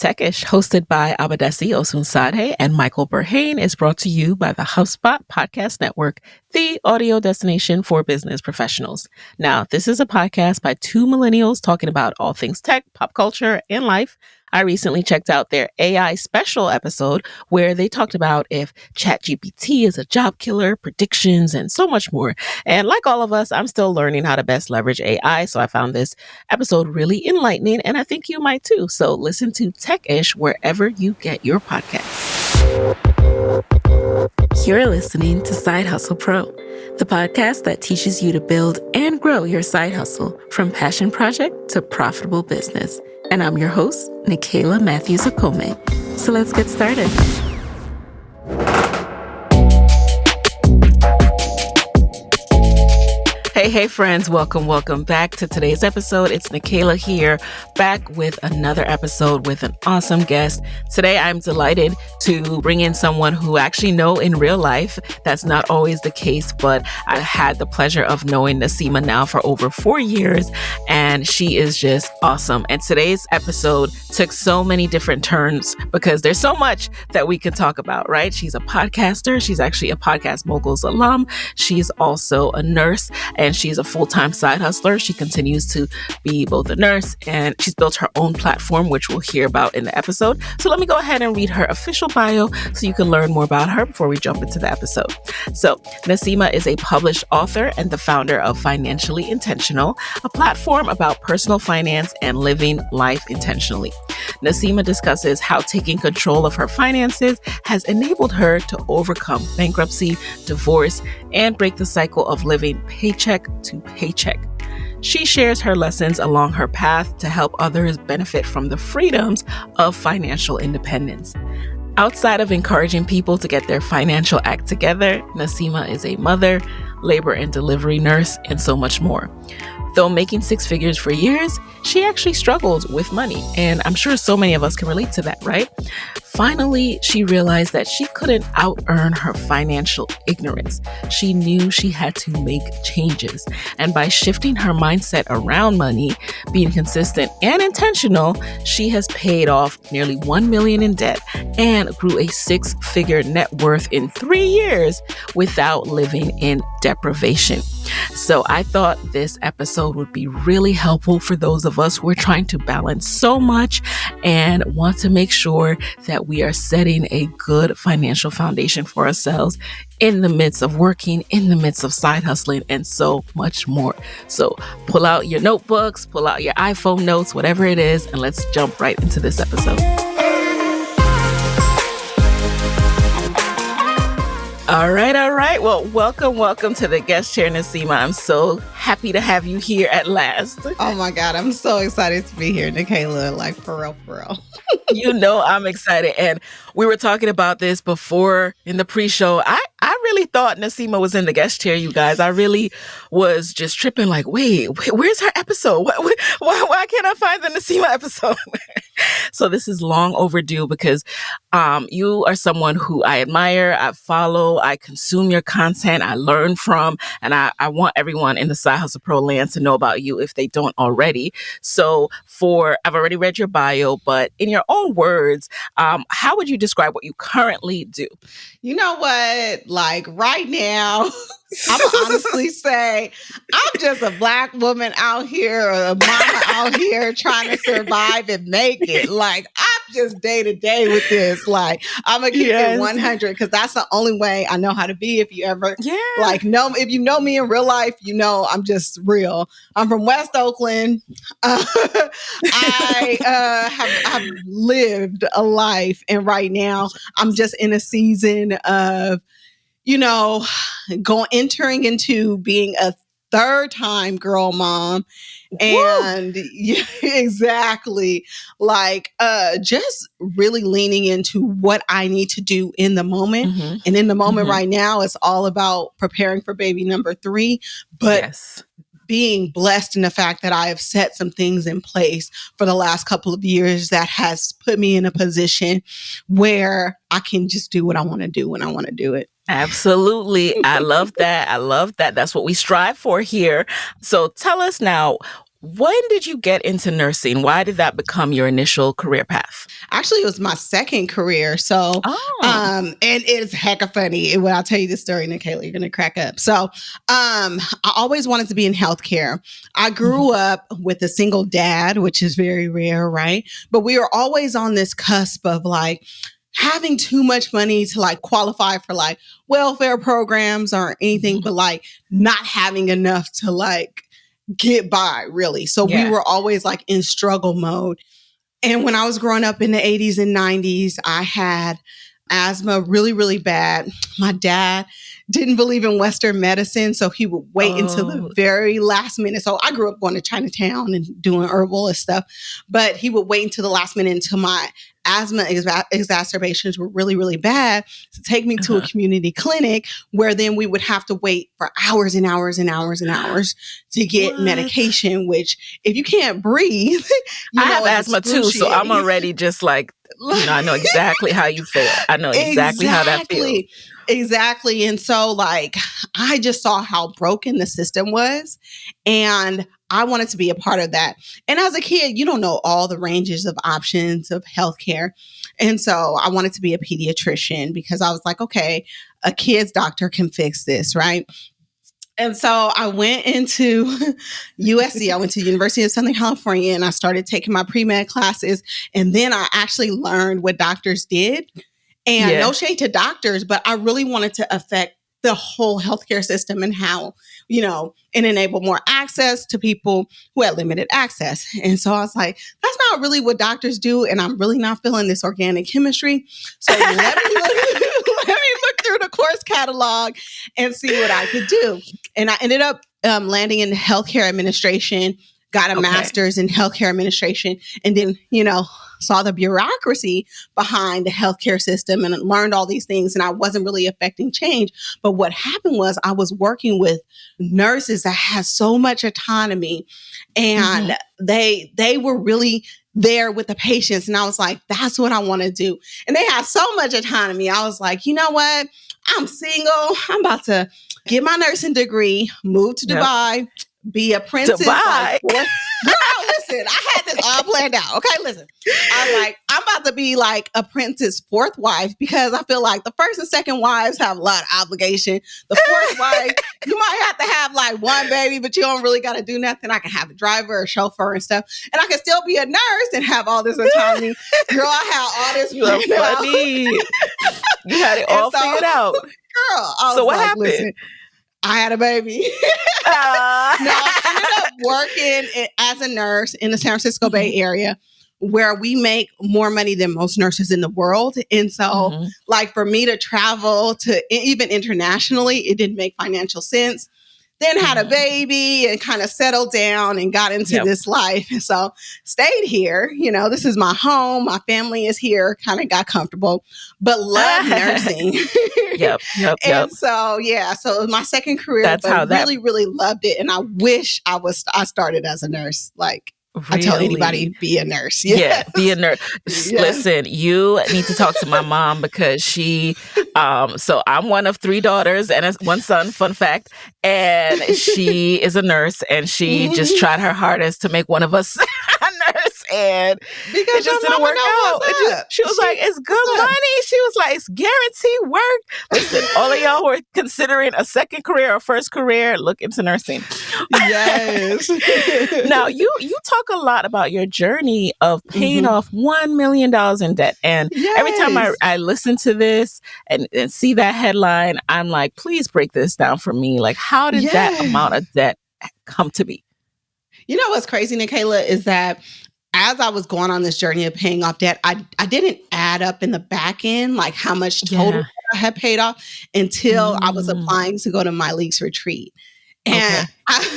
Techish, hosted by Abadesi Osunsade and Michael Burhane, is brought to you by the HubSpot Podcast Network, the audio destination for business professionals. Now, this is a podcast by two millennials talking about all things tech, pop culture, and life. I recently checked out their AI special episode where they talked about if ChatGPT is a job killer, predictions, and so much more. And like all of us, I'm still learning how to best leverage AI. So I found this episode really enlightening, and I think you might too. So listen to Tech-ish wherever you get your podcasts. You're listening to Side Hustle Pro, the podcast that teaches you to build and grow your side hustle from passion project to profitable business. And I'm your host, Nicaila Matthews-Okome. So let's get started. Hey, friends. Welcome back to today's episode. It's Nicaila here, back with another episode with an awesome guest. Today, I'm delighted to bring in someone who I actually know in real life. That's not always the case, but I had the pleasure of knowing Nasima now for over 4 years, and she is just awesome. And today's episode took so many different turns because there's so much that we can talk about, right? She's a podcaster. She's actually a Podcast Moguls alum. She's also a nurse, and she's a full-time side hustler. She continues to be both a nurse, and she's built her own platform, which we'll hear about in the episode. So let me go ahead and read her official bio so you can learn more about her before we jump into the episode. So Nasima is a published author and the founder of Financially Intentional, a platform about personal finance and living life intentionally. Nasima discusses how taking control of her finances has enabled her to overcome bankruptcy, divorce, and break the cycle of living paycheck to paycheck. She shares her lessons along her path to help others benefit from the freedoms of financial independence. Outside of encouraging people to get their financial act together, Nasima is a mother, labor and delivery nurse, and so much more. Though making six figures for years, she actually struggled with money. And I'm sure so many of us can relate to that, right? Finally, she realized that she couldn't out-earn her financial ignorance. She knew she had to make changes. And by shifting her mindset around money, being consistent and intentional, she has paid off nearly $1 million in debt and grew a six-figure net worth in 3 years without living in deprivation. So I thought this episode would be really helpful for those of us who are trying to balance so much and want to make sure that we are setting a good financial foundation for ourselves in the midst of working, in the midst of side hustling, and so much more. So pull out your notebooks, pull out your iPhone notes, whatever it is, and let's jump right into this episode. All right. Well, welcome to the guest chair, Nasima. I'm so happy to have you here at last. Oh my God, I'm so excited to be here, Nicaila, like for real. You know I'm excited. And we were talking about this before in the pre-show. I really thought Nasima was in the guest chair, you guys. I really was just tripping like, wait, where's her episode? Why can't I find the Nasima episode? So this is long overdue because you are someone who I admire, I follow, I consume your content, I learn from, and I want everyone in the Side Hustle Pro land to know about you if they don't already. So I've already read your bio, but in your own words, how would you describe what you currently do? You know what? Like right now, I'm gonna honestly say I'm just a Black woman out here, or a mama out here trying to survive and make it. Like I'm just day to day with this. Like I'm gonna keep it 100 because that's the only way I know how to be. If you ever if you know me in real life, you know I'm just real. I'm from West Oakland. I've lived a life, and right now I'm just in a season of, entering into being a third-time girl mom. And yeah, exactly, just really leaning into what I need to do in the moment. Mm-hmm. And in the moment right now, it's all about preparing for baby number 3. But being blessed in the fact that I have set some things in place for the last couple of years that has put me in a position where I can just do what I want to do when I want to do it. Absolutely. I love that. That's what we strive for here. So tell us now, When did you get into nursing? Why did that become your initial career path? Actually, it was my second career. So, Oh. and it's hecka funny. When I'll tell you this story, Nikayla, you're going to crack up. So, I always wanted to be in healthcare. I grew up with a single dad, which is very rare, right? But we were always on this cusp of like having too much money to like qualify for like welfare programs or anything, but like not having enough to like get by, really. So we Yeah. were always like in struggle mode. And when I was growing up in the 80s and 90s, I had asthma really, really bad. My dad didn't believe in Western medicine, so he would wait until the very last minute. So I grew up going to Chinatown and doing herbal and stuff, but he would wait until the last minute until my asthma exacerbations were really, really bad to take me to a community clinic where then we would have to wait for hours and hours and hours and hours to get medication, which if you can't breathe, I have asthma too, so I'm already just like, I know exactly how you feel. I know exactly how that feels. Exactly. And so like, I just saw how broken the system was. And I wanted to be a part of that. And as a kid, you don't know all the ranges of options of healthcare. And so I wanted to be a pediatrician because I was like, okay, a kid's doctor can fix this, right? And so I went into USC. I went to University of Southern California and I started taking my pre-med classes. And then I actually learned what doctors did. And no shade to doctors, but I really wanted to affect the whole healthcare system and how, and enable more access to people who had limited access. And so I was like, that's not really what doctors do. And I'm really not feeling this organic chemistry. So let me look through the course catalog and see what I could do. And I ended up landing in healthcare administration, got a master's in healthcare administration, and then, saw the bureaucracy behind the healthcare system and learned all these things. And I wasn't really affecting change. But what happened was I was working with nurses that had so much autonomy and they were really there with the patients. And I was like, that's what I want to do. And they had so much autonomy. I was like, you know what? I'm single. I'm about to get my nursing degree, move to Dubai, be a princess. Girl, listen, I had this all planned out. Okay, listen. I'm about to be like a princess fourth wife because I feel like the first and second wives have a lot of obligation. The fourth wife, you might have to have like one baby, but you don't really got to do nothing. I can have a driver, a chauffeur and stuff. And I can still be a nurse and have all this autonomy. Girl, I had all this. You're funny. You had it all figured out. Girl, so what happened? Listen, I had a baby. No, I ended up working as a nurse in the San Francisco Bay Area where we make more money than most nurses in the world. And so like for me to travel to even internationally, it didn't make financial sense. Then had a baby and kind of settled down and got into this life. And so stayed here. This is my home. My family is here. Kind of got comfortable, but love nursing. And so, so it was my second career, but I really, really loved it. And I wish I started as a nurse. Like, really? I tell anybody, be a nurse. Yes. Yeah, be a nurse. Yes. Listen, you need to talk to my mom because she, so I'm one of 3 daughters and one son, fun fact. And she is a nurse and she just tried her hardest to make one of us a nurse. And because it just didn't work out. She was like, it's good money. She was like, it's guaranteed work. Listen, all of y'all who are considering a second career or first career, look into nursing. Yes. Now, you talk a lot about your journey of paying off $1 million in debt. And every time I listen to this and see that headline, I'm like, please break this down for me. Like, how did that amount of debt come to be? You know what's crazy, Nikayla, is that as I was going on this journey of paying off debt, I didn't add up in the back end, like how much total I had paid off until I was applying to go to my league's retreat. And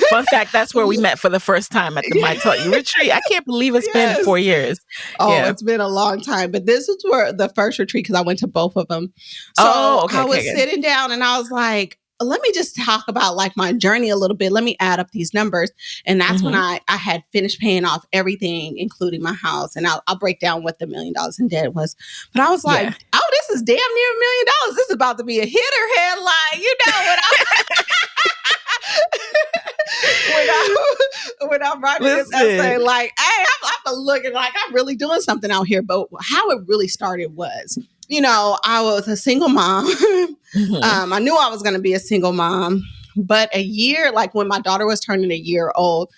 fun fact, that's where we met for the first time at the My Taught You retreat. I can't believe it's been 4 years. Oh, it's been a long time. But this was where the first retreat, because I went to both of them. So I was sitting down and I was like, let me just talk about like my journey a little bit. Let me add up these numbers. And that's when I had finished paying off everything, including my house. And I'll break down what the $1 million in debt was. But I was like, oh, this is damn near $1 million. This is about to be a hitter headline. You know what when I'm writing this essay, Listen. like, hey, I'm looking like I'm really doing something out here. But how it really started was, I was a single mom. Mhm. I knew I was going to be a single mom, but a year, like when my daughter was turning a year old,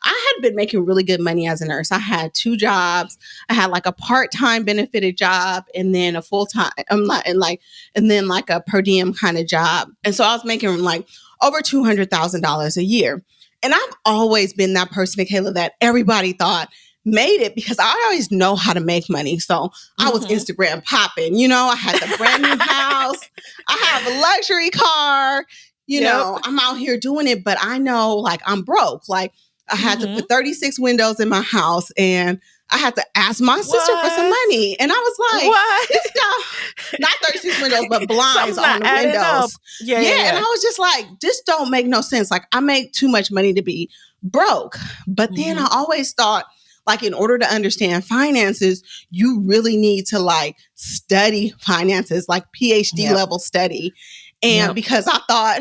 I had been making really good money as a nurse. I had 2 jobs. I had like a part-time benefited job and then a full-time, and then like a per diem kind of job. And so I was making like over $200,000 a year. And I've always been that person, Kayla, that everybody thought made it because I always know how to make money. So I was Instagram popping, I had the brand new house. I have a luxury car, Yep. I'm out here doing it, but I know like I'm broke. Like I had to put 36 windows in my house and I had to ask my sister for some What? money. And I was like, What? this guy, not 36 windows, but blinds Something's on not the adding up. windows. Yeah, Yeah. yeah, And I yeah. was just like, this don't make no sense. Like I make too much money to be broke. But then I always thought, like, in order to understand finances, you really need to like study finances, like PhD level study. And because I thought,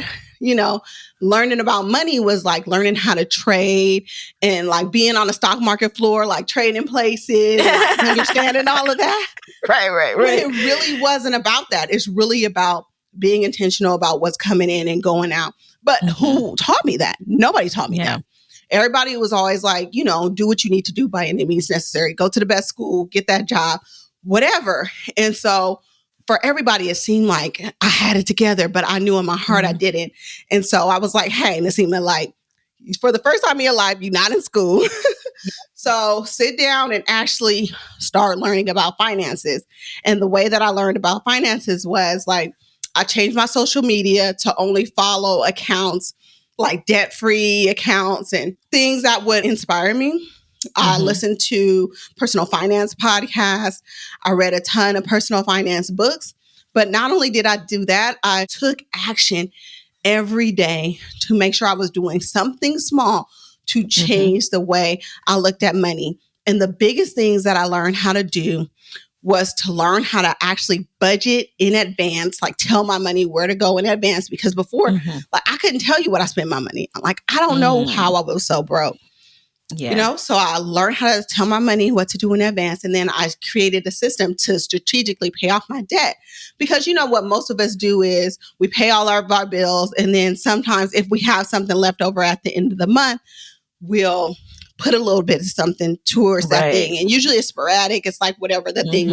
learning about money was like learning how to trade and like being on the stock market floor, like trading places and like understanding all of that. Right. But it really wasn't about that. It's really about being intentional about what's coming in and going out. But who taught me that? Nobody taught me that. Everybody was always like, do what you need to do by any means necessary. Go to the best school, get that job, whatever. And so for everybody, it seemed like I had it together, but I knew in my heart I didn't. And so I was like, hey, Nasima, like, for the first time in your life, you're not in school. So sit down and actually start learning about finances. And the way that I learned about finances was like, I changed my social media to only follow accounts like debt-free accounts and things that would inspire me. I listened to personal finance podcasts. I read a ton of personal finance books. But not only did I do that, I took action every day to make sure I was doing something small to change the way I looked at money. And the biggest things that I learned how to do was to learn how to actually budget in advance, like tell my money where to go in advance. Because before, like I couldn't tell you what I spent my money on. Like, I don't know how I was so broke. So I learned how to tell my money what to do in advance. And then I created a system to strategically pay off my debt. Because what most of us do is we pay all of our bills. And then sometimes if we have something left over at the end of the month, we'll put a little bit of something towards that thing. And usually it's sporadic. It's like whatever the thing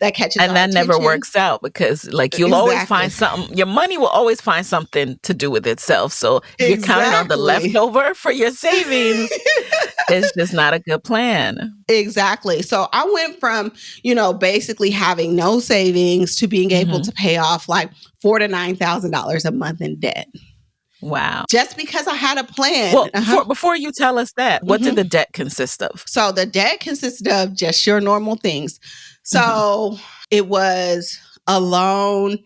that catches and our that attention. never works out because like you'll always find something, your money will always find something to do with itself. So if you're counting on the leftover for your savings, it's just not a good plan. Exactly. So I went from, basically having no savings to being able to pay off like $4,000 to $9,000 a month in debt. Wow. Just because I had a plan. Well, before you tell us that, what did the debt consist of? So the debt consisted of just your normal things. So it was a loan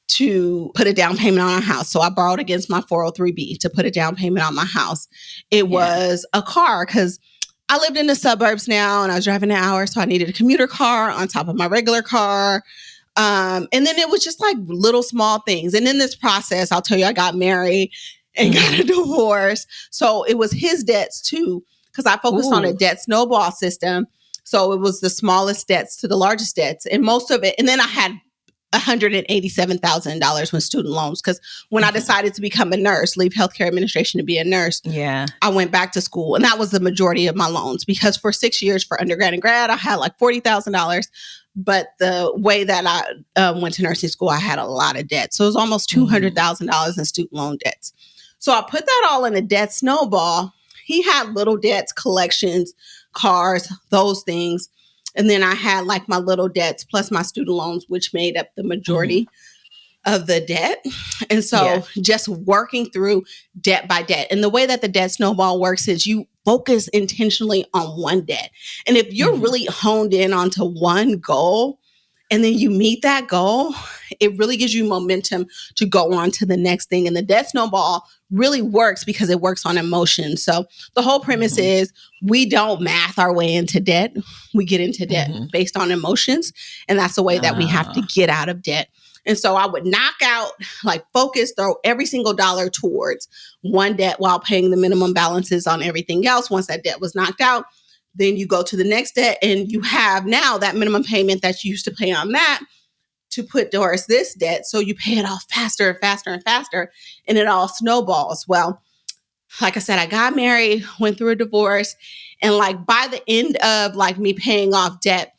to put a down payment on a house. So I borrowed against my 403B to put a down payment on my house. It was a car because I lived in the suburbs now and I was driving an hour. So I needed a commuter car on top of my regular car. And then it was just like little small things. And in this process, I'll tell you, I got married and got a divorce. So it was his debts too, because I focused on a debt snowball system. So it was the smallest debts to the largest debts. And most of it, and then I had $187,000 with student loans. Because when I decided to become a nurse, leave healthcare administration to be a nurse, I went back to school. And that was the majority of my loans. Because for 6 years for undergrad and grad, I had like $40,000. But the way that I went to nursing school, I had a lot of debt. So it was almost $200,000 in student loan debts. So I put that all in a debt snowball. He had little debts, collections, cars, those things. And then I had like my little debts plus my student loans, which made up the majority of the debt. And so just working through debt by debt. And the way that the debt snowball works is you focus intentionally on one debt. And if you're really honed in onto one goal, and then you meet that goal, it really gives you momentum to go on to the next thing. And the debt snowball really works because it works on emotion. So the whole premise is we don't math our way into debt. We get into debt based on emotions. And that's the way that we have to get out of debt. And so I would knock out, like focus, throw every single dollar towards one debt while paying the minimum balances on everything else. Once that debt was knocked out, then you go to the next debt and you have now that minimum payment that you used to pay on that to put towards this debt. So you pay it off faster and faster and faster, and it all snowballs. Well, like I said, I got married, went through a divorce, and like by the end of like me paying off debt,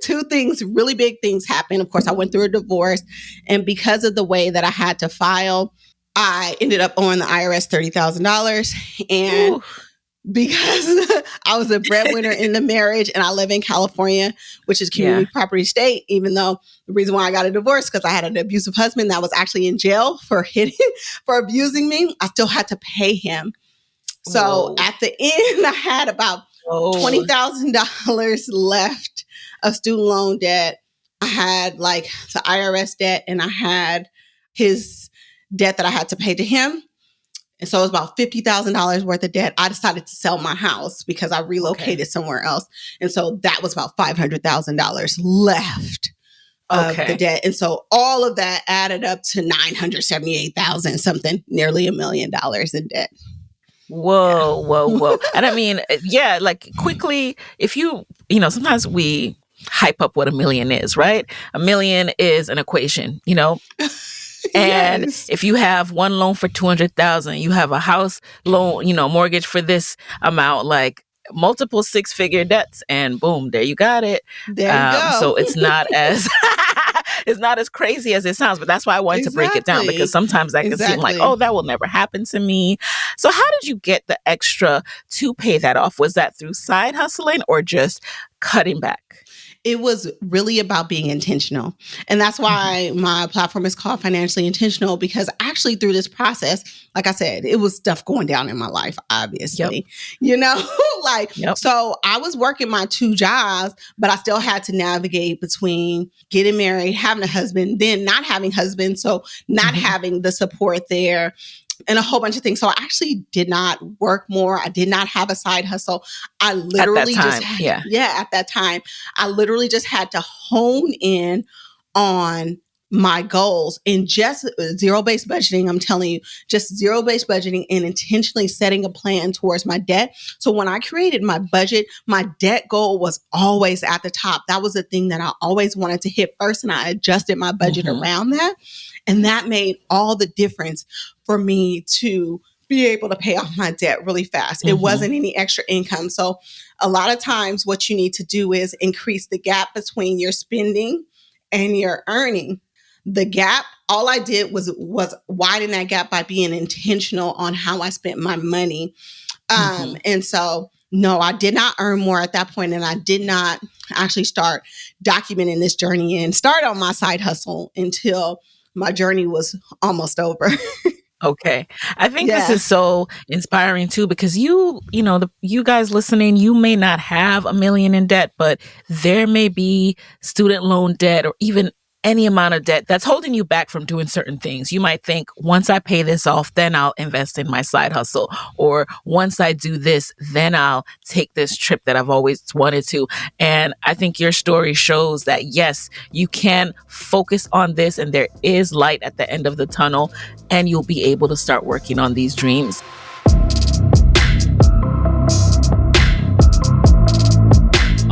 two things, really big things happened. Of course, I went through a divorce, and because of the way that I had to file, I ended up owing the IRS $30,000. And Ooh. because I was a breadwinner in the marriage and I live in California, which is community property state, even though the reason why I got a divorce because I had an abusive husband that was actually in jail for for abusing me, I still had to pay him. So Whoa. at the end, I had about $20,000 left of student loan debt. I had like the IRS debt and I had his debt that I had to pay to him. And so it was about $50,000 worth of debt. I decided to sell my house because I relocated somewhere else. And so that was about $500,000 left of the debt. And so all of that added up to $978,000 something, nearly $1 million in debt. Whoa. And I mean, like quickly, if sometimes we hype up what $1 million is, right? $1 million is an equation, And if you have one loan for $200,000, you have a house loan, mortgage for this amount, like multiple 6-figure debts, and boom, there you got it. There you go. So it's not as it's not as crazy as it sounds, but that's why I wanted to break it down, because sometimes that can seem like, oh, that will never happen to me. So how did you get the extra to pay that off? Was that through side hustling or just cutting back? It was really about being intentional. And that's why my platform is called Financially Intentional, because actually through this process, like I said, it was stuff going down in my life, obviously, So I was working my 2 jobs, but I still had to navigate between getting married, having a husband, then not having husband. So not having the support there, and a whole bunch of things. So I actually did not work more. I did not have a side hustle. I literally at that time, I literally just had to hone in on my goals and just zero-based budgeting. I'm telling you, just zero-based budgeting and intentionally setting a plan towards my debt. So when I created my budget, my debt goal was always at the top. That was the thing that I always wanted to hit first. And I adjusted my budget around that. And that made all the difference for me to be able to pay off my debt really fast. It wasn't any extra income. So a lot of times what you need to do is increase the gap between your spending and your earning. The gap, all I did was widen that gap by being intentional on how I spent my money. And so, no, I did not earn more at that point, and I did not actually start documenting this journey and start on my side hustle until my journey was almost over. Okay. I think this is so inspiring too, because you guys listening, you may not have $1 million in debt, but there may be student loan debt or even any amount of debt that's holding you back from doing certain things. You might think, once I pay this off, then I'll invest in my side hustle. Or once I do this, then I'll take this trip that I've always wanted to. And I think your story shows that, yes, you can focus on this and there is light at the end of the tunnel, and you'll be able to start working on these dreams.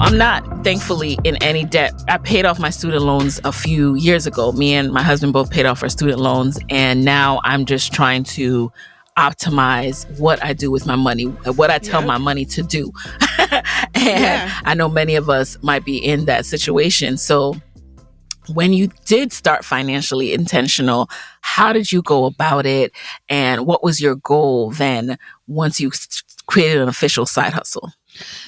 I'm not, thankfully, in any debt. I paid off my student loans a few years ago. Me and my husband both paid off our student loans. And now I'm just trying to optimize what I do with my money, what I tell my money to do. And I know many of us might be in that situation. So when you did start Financially Intentional, how did you go about it? And what was your goal then once you created an official side hustle?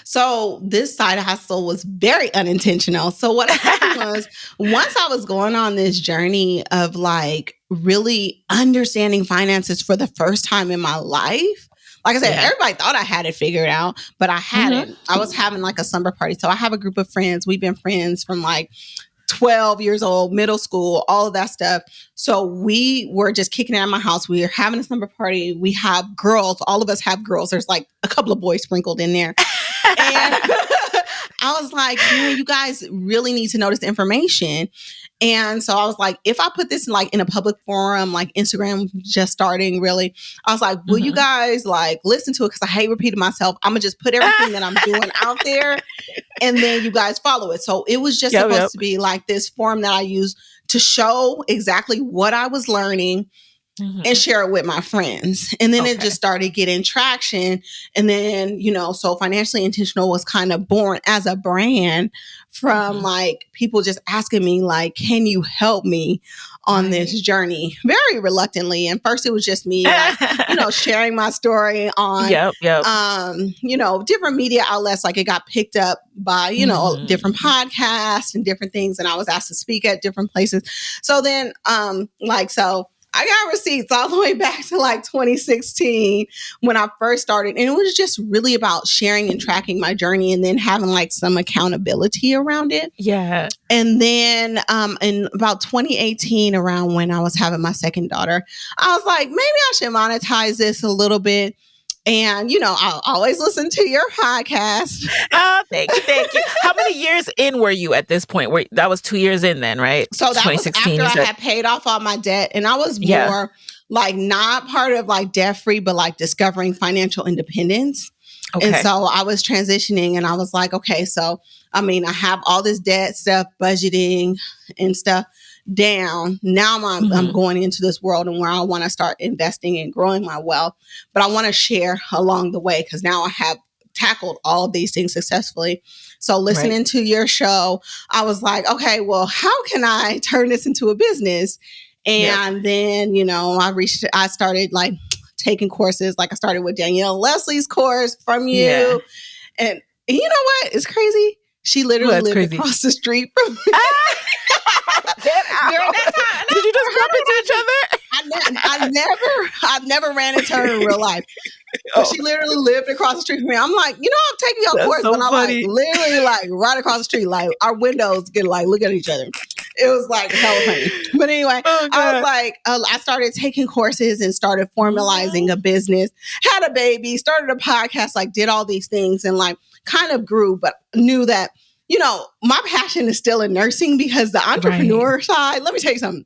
So this side hustle was very unintentional. So what happened was, once I was going on this journey of like really understanding finances for the first time in my life, like I said, everybody thought I had it figured out, but I hadn't. I was having like a slumber party. So I have a group of friends. We've been friends from like 12 years old, middle school, all of that stuff. So we were just kicking it at my house. We were having a slumber party. We have girls. All of us have girls. There's like a couple of boys sprinkled in there. I was like, man, you guys really need to know this information. And so I was like, if I put this like in a public forum, like Instagram just starting really, I was like, will you guys like listen to it? Because I hate repeating myself. I'm gonna just put everything that I'm doing out there and then you guys follow it. So it was just supposed to be like this forum that I use to show exactly what I was learning and share it with my friends. And then it just started getting traction. And then, so Financially Intentional was kind of born as a brand from like people just asking me like, can you help me on this journey? Very reluctantly. And first it was just me like, sharing my story on, different media outlets. Like it got picked up by, different podcasts and different things. And I was asked to speak at different places. So then, I got receipts all the way back to like 2016 when I first started. And it was just really about sharing and tracking my journey and then having like some accountability around it. Yeah. And then in about 2018, around when I was having my second daughter, I was like, maybe I should monetize this a little bit. And, I'll always listen to your podcast. Oh, thank you. How many years in were you at this point? That was 2 years in then, right? So that was after I had paid off all my debt. And I was more like not part of like debt free, but like discovering financial independence. Okay. And so I was transitioning and I was like, okay, so I have all this debt stuff, budgeting and stuff down. Now I'm going into this world and where I want to start investing and growing my wealth, but I want to share along the way because now I have tackled all of these things successfully. So listening to your show, I was like, okay, well, how can I turn this into a business? And then, I started like taking courses. Like I started with Danielle Leslie's course from you. Yeah. And you know what? It's crazy. She literally lived across the street from me. During that time. Did you just bump into each other? I've never ran into her in real life. But she literally lived across the street from me. I'm like, I'm taking your course, but I'm like literally like right across the street. Like our windows get like look at each other. It was like hella funny. But anyway, I was like, I started taking courses and started formalizing a business, had a baby, started a podcast, like did all these things and like kind of grew, but knew that my passion is still in nursing because the entrepreneur side, let me tell you something.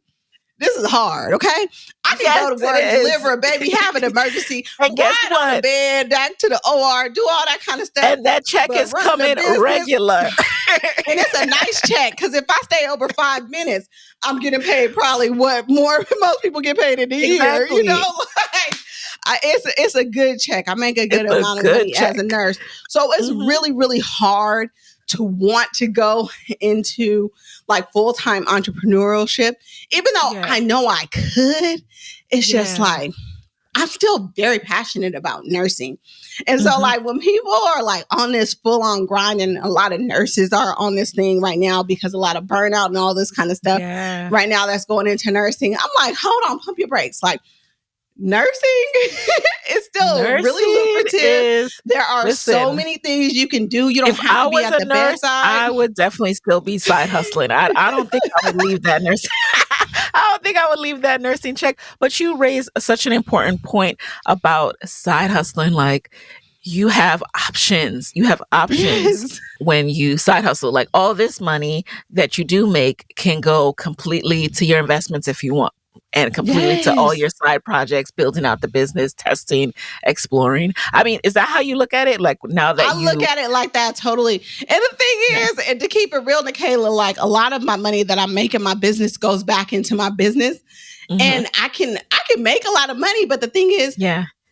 This is hard, okay? I can go to work, deliver a baby, have an emergency, ride on the bed, back to the OR, do all that kind of stuff. And that check is coming regular. And it's a nice check because if I stay over 5 minutes, I'm getting paid probably what more most people get paid in a year. It's a good check. I make a good amount of money as a nurse. So it's really, really hard to want to go into like full-time entrepreneurship, even though I know I could. It's just like, I'm still very passionate about nursing. And so like when people are like on this full-on grind, and a lot of nurses are on this thing right now because a lot of burnout and all this kind of stuff right now that's going into nursing. I'm like, hold on, pump your brakes. Like, nursing is still really lucrative. There are so many things you can do. You don't have to be at the bedside. I would definitely still be side hustling. I don't think I would leave that nursing. I don't think I would leave that nursing check. But you raise such an important point about side hustling. Like, you have options. You have options when you side hustle. Like, all this money that you do make can go completely to your investments if you want. And completely to all your side projects, building out the business, testing, exploring. Is that how you look at it? Like now that I look at it like that totally. And the thing is, and to keep it real, Nikayla, like a lot of my money that I make in my business goes back into my business. And I can make a lot of money, but the thing is,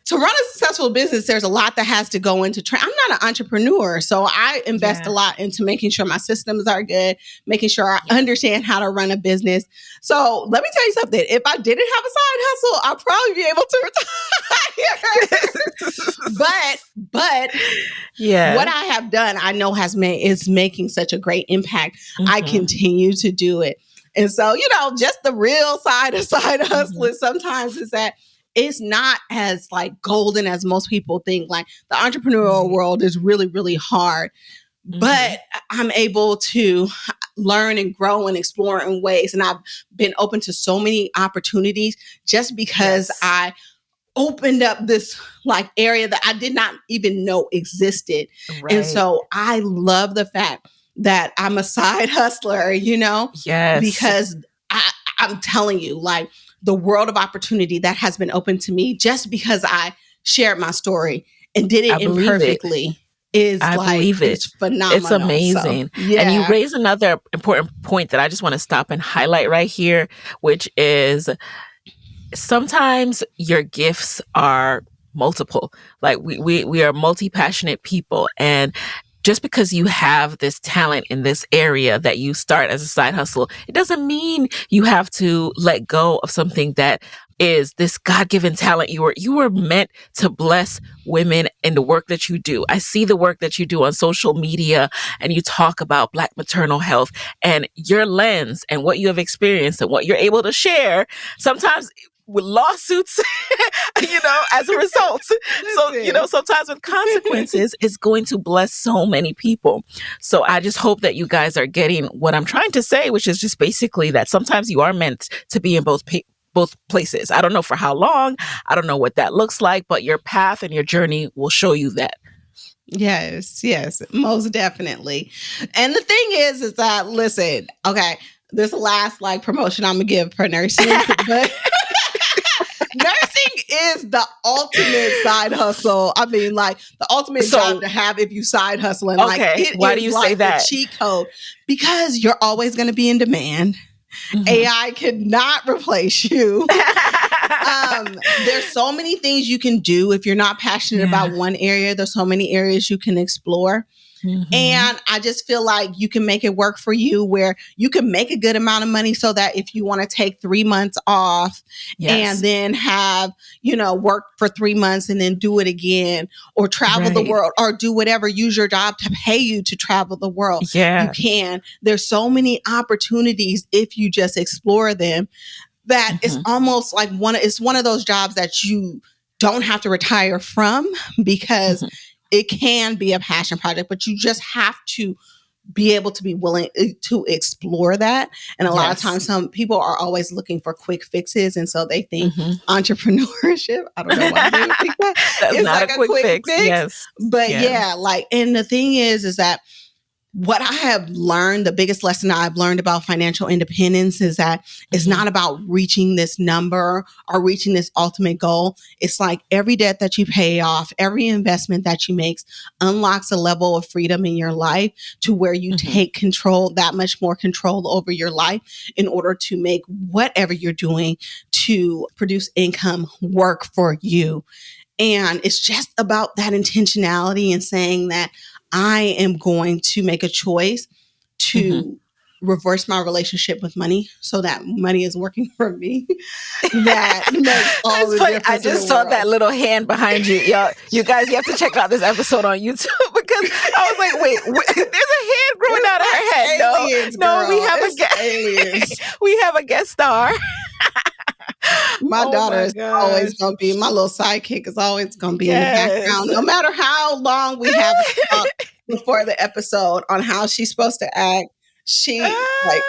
to run a successful business, there's a lot that has to go into I'm not an entrepreneur. So I invest a lot into making sure my systems are good, making sure I understand how to run a business. So let me tell you something. If I didn't have a side hustle, I'd probably be able to retire. but what I have done, I know is making such a great impact. I continue to do it. And so, just the real side of side hustling sometimes is that it's not as like golden as most people think. Like the entrepreneurial world is really, really hard, but I'm able to learn and grow and explore in ways. And I've been open to so many opportunities just because I opened up this like area that I did not even know existed. And Right. so I love the fact that I'm a side hustler, Yes. because I, I'm telling you, like the world of opportunity that has been open to me just because I shared my story and did I it believe it. imperfectly is I like, believe it. it's It's phenomenal. So, amazing. And you yeah. raise another important point that I just want to stop and highlight right here, which is sometimes your gifts are multiple. Like we are multi-passionate people, and just because you have this talent in this area that you start as a side hustle, it doesn't mean you have to let go of something that is this God-given talent. You were meant to bless women in the work that you do. I see the work that you do on social media, and you talk about Black maternal health, and your lens and what you have experienced and what you're able to share sometimes with lawsuits, as a result. So, Listen. sometimes with consequences, it's going to bless so many people. So I just hope that you guys are getting what I'm trying to say, which is just basically that sometimes you are meant to be in both places. I don't know for how long. I don't know what that looks like, but your path and your journey will show you that. Yes, yes, most definitely. And the thing is that, listen, okay, this last like promotion I'm gonna give for nursing, but nursing is the ultimate side hustle. I mean, like the ultimate job So, to have if you side hustling. Like okay, it why do is you say like the that? cheat code because you're always going to be in demand. Mhm. AI cannot replace you. There's so many things you can do if you're not passionate Yeah. about one area. There's so many areas you can explore. Mhm. And I just feel like you can make it work for you where you can make a good amount of money so that if you want to take 3 months off and Yes. then have, work for 3 months and then do it again or travel the Right. world or do whatever, use your job to pay you to travel the world. You Yeah. can. There's so many opportunities if you just explore them that it's Mhm. almost like it's one of those jobs that you don't have to retire from because Mhm. it can be a passion project, but you just have to be able to be willing to explore that. And a lot of Yes. times, some people are always looking for quick fixes. And so they think Mhm. entrepreneurship, I don't know why they would think that, That's is not like a a quick quick fix. fix. Yes. But Yes. yeah, like, and the thing is that what I have learned, the biggest lesson I've learned about financial independence is that it's Mhm. not about reaching this number or reaching this ultimate goal. It's like every debt that you pay off, every investment that you make unlocks a level of freedom in your life to where you Mhm. take control, that much more control over your life in order to make whatever you're doing to produce income work for you. And it's just about that intentionality and saying that I am going to make a choice Mhm. to reverse my relationship with money so that money is working for me. That makes all It's the funny. I difference in the just saw world. that little hand behind you. Y'all, you guys, you have to check out this episode on YouTube because I was like, wait, there's a hand growing It's out of her head. like No, aliens, no, we girl. have a It's guest. aliens. We have a guest star. My Oh daughter my is always gosh. going to be, my little sidekick is always going to be in the Yes. background, no matter how long we have talked before the episode on how she's supposed to act. She Ah.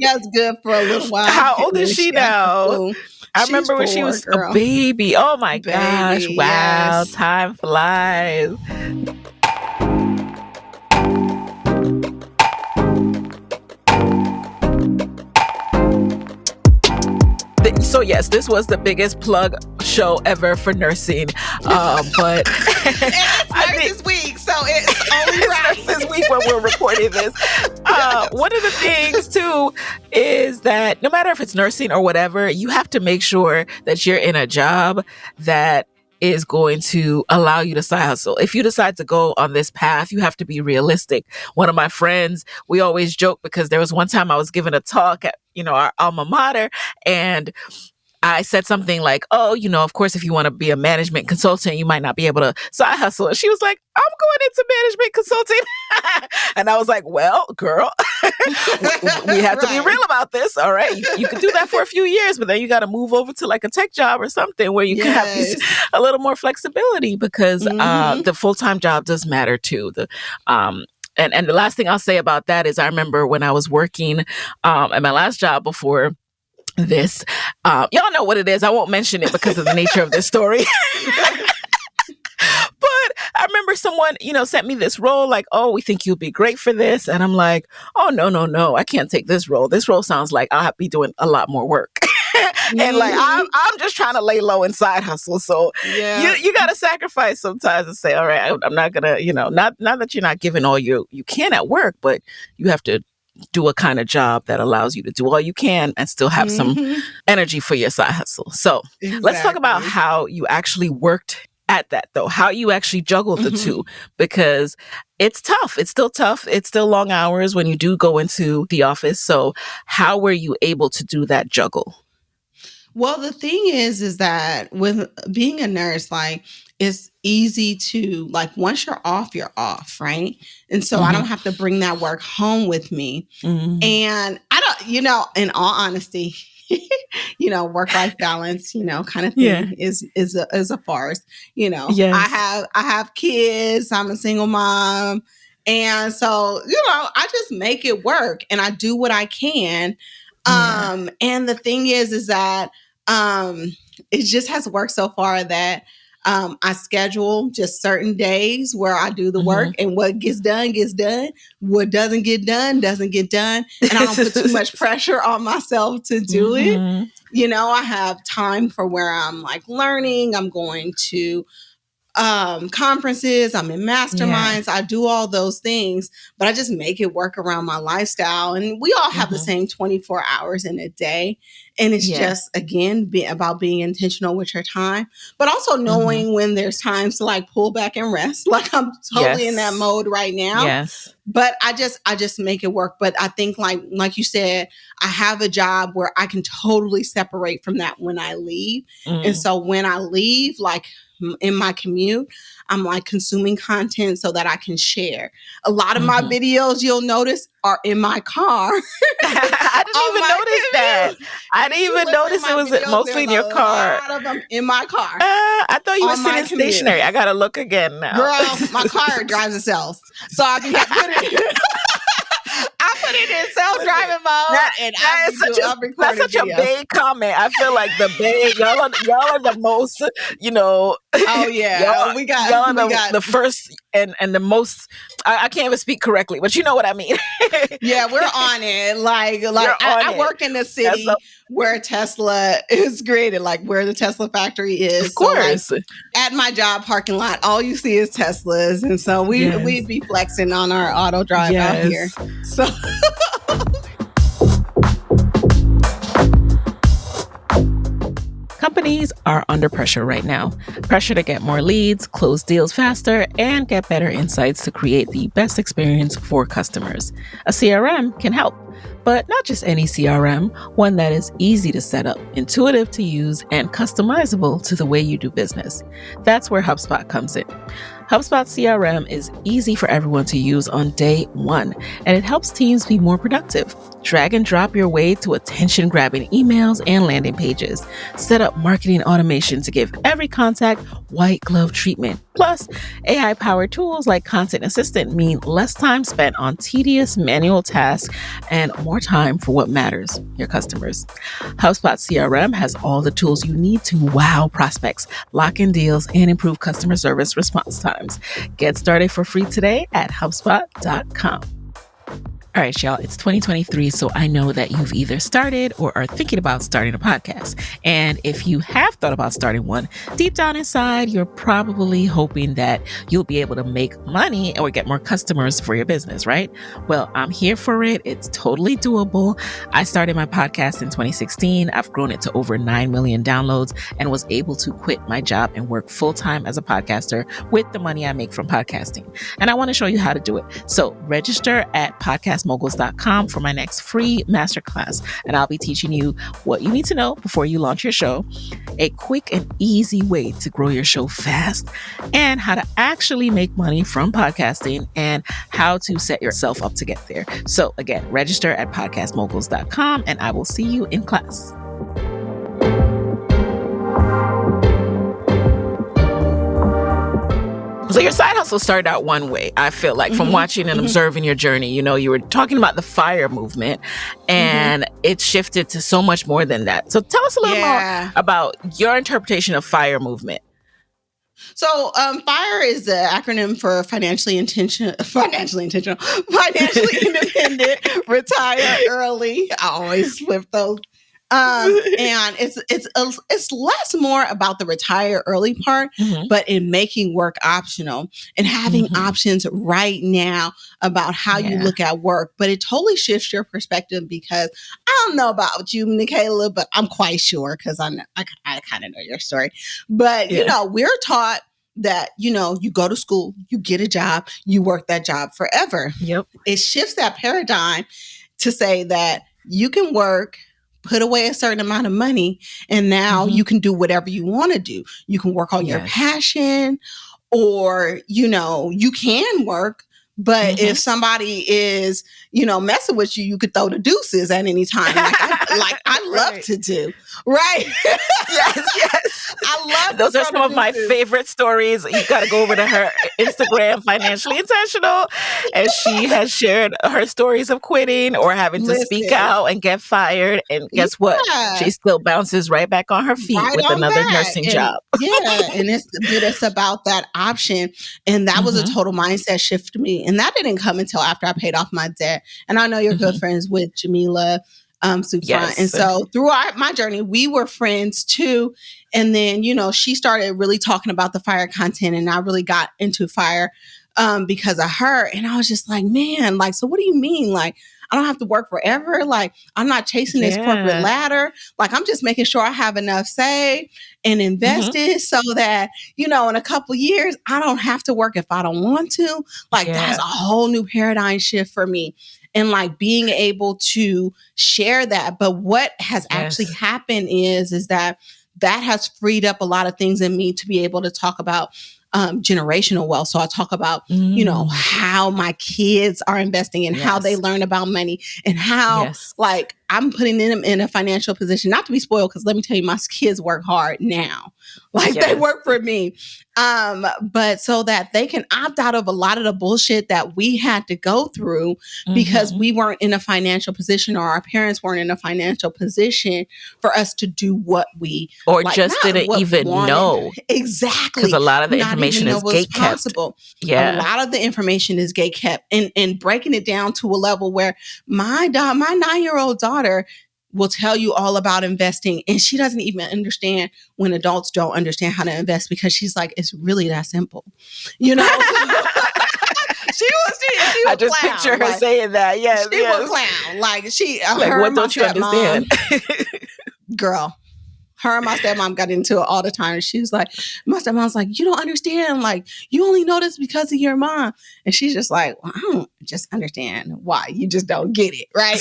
does good for a little while, How and old is then she she acts a now? fool. I She's remember when she 4, was a girl. baby. Oh my gosh. Baby, Wow. yes. Time flies. So yes, this was the biggest plug show ever for nursing. But And it's I think Nurses Week, so it's only it's right. Nurses Week when we're recording this. Yes. One of the things too is that no matter if it's nursing or whatever, you have to make sure that you're in a job that is going to allow you to side hustle. If you decide to go on this path, you have to be realistic. One of my friends, we always joke because there was one time I was giving a talk at, our alma mater, and I said something like, oh, of course, if you want to be a management consultant, you might not be able to side hustle. And she was like, I'm going into management consulting. And I was like, well, girl, we have to be Right. real about this. All right. You could do that for a few years, but then you got to move over to like a tech job or something where you can have Yes. a little more flexibility because Hmm. the full-time job does matter too. And the last thing I'll say about that is I remember when I was working at my last job before this. Y'all know what it is. I won't mention it because of the nature of this story. But I remember someone, sent me this role like, oh, we think you'll be great for this. And I'm like, oh, no, I can't take this role. This role sounds like I'll be doing a lot more work. And like, I'm just trying to lay low and side hustle. So you got to sacrifice sometimes and say, all right, I'm not going to, not that you're not giving all you can at work, but you have to do a kind of job that allows you to do all you can and still have some energy for your side hustle. So let's talk about how you actually worked at that, though, how you actually juggled the two, because it's tough. It's still tough. It's still long hours when you do go into the office. So how were you able to do that juggle? Well, the thing is that with being a nurse, like, it's easy to, like, once you're off, right? And so I don't have to bring that work home with me. And I don't, in all honesty, work-life balance, kind of thing is a farce. I have kids. I'm a single mom. And so, I just make it work and I do what I can. And the thing is that it just has worked so far that I schedule just certain days where I do the work, and what gets done, gets done. What doesn't get done, doesn't get done. And I don't put too much pressure on myself to do it. I have time for where I'm like learning. I'm going to conferences, I'm in masterminds, I do all those things, but I just make it work around my lifestyle. And we all have the same 24 hours in a day. And it's just, again, about being intentional with your time, but also knowing when there's times to like pull back and rest. Like I'm totally in that mode right now. But I just make it work. But I think like you said, I have a job where I can totally separate from that when I leave. And so when I leave, like in my commute, I'm like consuming content so that I can share. A lot of my videos, you'll notice, are in my car. I didn't even notice that. I didn't even notice it was mostly in your car. A lot of them in my car. I thought you were sitting stationary. I gotta look again now. Girl, my car drives itself. So I put it in self-driving mode, and that's such a vague comment. I feel like the vague, y'all are the most, Oh yeah, we got the first and the most. I can't even speak correctly, but you know what I mean. Yeah, we're on it. Like I work in the city where Tesla is created, like where the Tesla factory is. Of course. So, like, at my job parking lot, all you see is Teslas, and so we'd be flexing on our auto drive out here. So. Companies are under pressure right now. Pressure to get more leads, close deals faster, and get better insights to create the best experience for customers. A CRM can help, but not just any CRM, one that is easy to set up, intuitive to use, and customizable to the way you do business. That's where HubSpot comes in. HubSpot CRM is easy for everyone to use on day one, and it helps teams be more productive. Drag and drop your way to attention-grabbing emails and landing pages. Set up marketing automation to give every contact white glove treatment. Plus, AI-powered tools like Content Assistant mean less time spent on tedious manual tasks and more time for what matters, your customers. HubSpot CRM has all the tools you need to wow prospects, lock in deals, and improve customer service response times. Get started for free today at HubSpot.com. All right, y'all, it's 2023, so I know that you've either started or are thinking about starting a podcast. And if you have thought about starting one, deep down inside, you're probably hoping that you'll be able to make money or get more customers for your business, right? Well, I'm here for it. It's totally doable. I started my podcast in 2016. I've grown it to over 9 million downloads and was able to quit my job and work full-time as a podcaster with the money I make from podcasting. And I want to show you how to do it. So register at podcastmoguls.com for my next free masterclass. And I'll be teaching you what you need to know before you launch your show, a quick and easy way to grow your show fast, and how to actually make money from podcasting and how to set yourself up to get there. So again, register at podcastmoguls.com and I will see you in class. So your side hustle started out one way, I feel like, from watching and observing your journey. You know, you were talking about the FIRE movement, and it shifted to so much more than that. So tell us a little more about your interpretation of FIRE movement. So, FIRE is the acronym for financially independent, retire early. I always flip those. And it's less more about the retire early part, but in making work optional and having options right now about how you look at work. But it totally shifts your perspective, because I don't know about you, Nicaila, but I'm quite sure, because I kind of know your story. But, you know, we're taught that, you know, you go to school, you get a job, you work that job forever. Yep. It shifts that paradigm to say that you can work, put away a certain amount of money, and now you can do whatever you want to do. You can work on your passion, or, you know, you can work. But if somebody is, you know, messing with you, you could throw the deuces at any time. Like I love to do. Right. Yes. I love those are some of my favorite stories. You got to go over to her Instagram, Financially Intentional, and she has shared her stories of quitting or having to speak out and get fired. And guess what? She still bounces right back on her feet with another nursing job. And it's about that option. And that was a total mindset shift to me. And that didn't come until after I paid off my debt. And I know you're good friends with Jamila Supran. And so throughout my journey, we were friends too. And then, you know, she started really talking about the FIRE content, and I really got into FIRE because of her. And I was just like, man, like, so what do you mean? Like, I don't have to work forever. Like, I'm not chasing this corporate ladder. Like, I'm just making sure I have enough saved and invested so that, you know, in a couple of years, I don't have to work if I don't want to. Like, that's a whole new paradigm shift for me. And like being able to share that. But what has actually happened is that has freed up a lot of things in me to be able to talk about generational wealth. So I talk about, you know, how my kids are investing and how they learn about money, and how like I'm putting them in a financial position, not to be spoiled, because let me tell you, my kids work hard now. Like they work for me. But so that they can opt out of a lot of the bullshit that we had to go through because we weren't in a financial position, or our parents weren't in a financial position for us to do what we or like, just didn't even know. Exactly. Because a lot of the information is gate kept. A lot of the information is gate kept, and breaking it down to a level where my 9-year-old daughter will tell you all about investing, and she doesn't even understand when adults don't understand how to invest, because she's like, it's really that simple, you know. She was I just clown. Picture her like, saying that. Yes, she was clown. Like like, what don't you understand, girl? Her and my stepmom got into it all the time. She was like, my stepmom's like, you don't understand. Like, you only know this because of your mom. And she's just like, well, I don't just understand why. You just don't get it, right?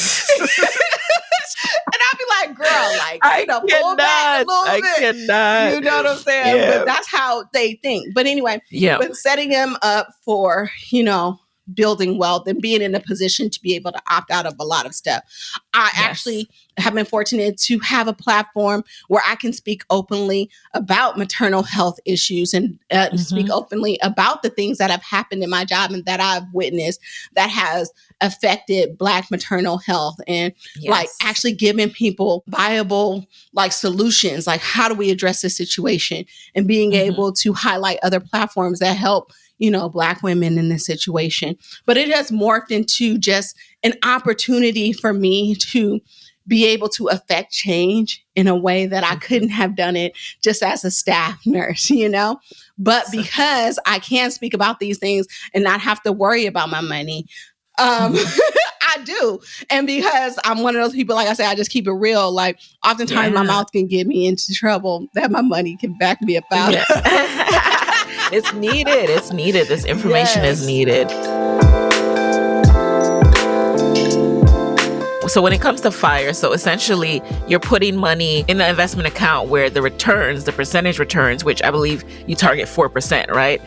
And I'd be like, girl, like, you know, pull back a little bit. Cannot. You know what I'm saying? But that's how they think. But anyway, but setting them up for, you know, building wealth and being in a position to be able to opt out of a lot of stuff. I actually have been fortunate to have a platform where I can speak openly about maternal health issues and speak openly about the things that have happened in my job and that I've witnessed that has affected Black maternal health, and like actually giving people viable like solutions, like how do we address this situation, and being able to highlight other platforms that help, you know, Black women in this situation. But it has morphed into just an opportunity for me to be able to affect change in a way that I couldn't have done it just as a staff nurse, you know? But because I can speak about these things and not have to worry about my money, I do. And because I'm one of those people, like I said, I just keep it real. Like oftentimes my mouth can get me into trouble, that my money can back me up out of. It's needed. It's needed. This information is needed. So when it comes to fire, so essentially you're putting money in the investment account where the returns, the percentage returns, which I believe you target 4%, right?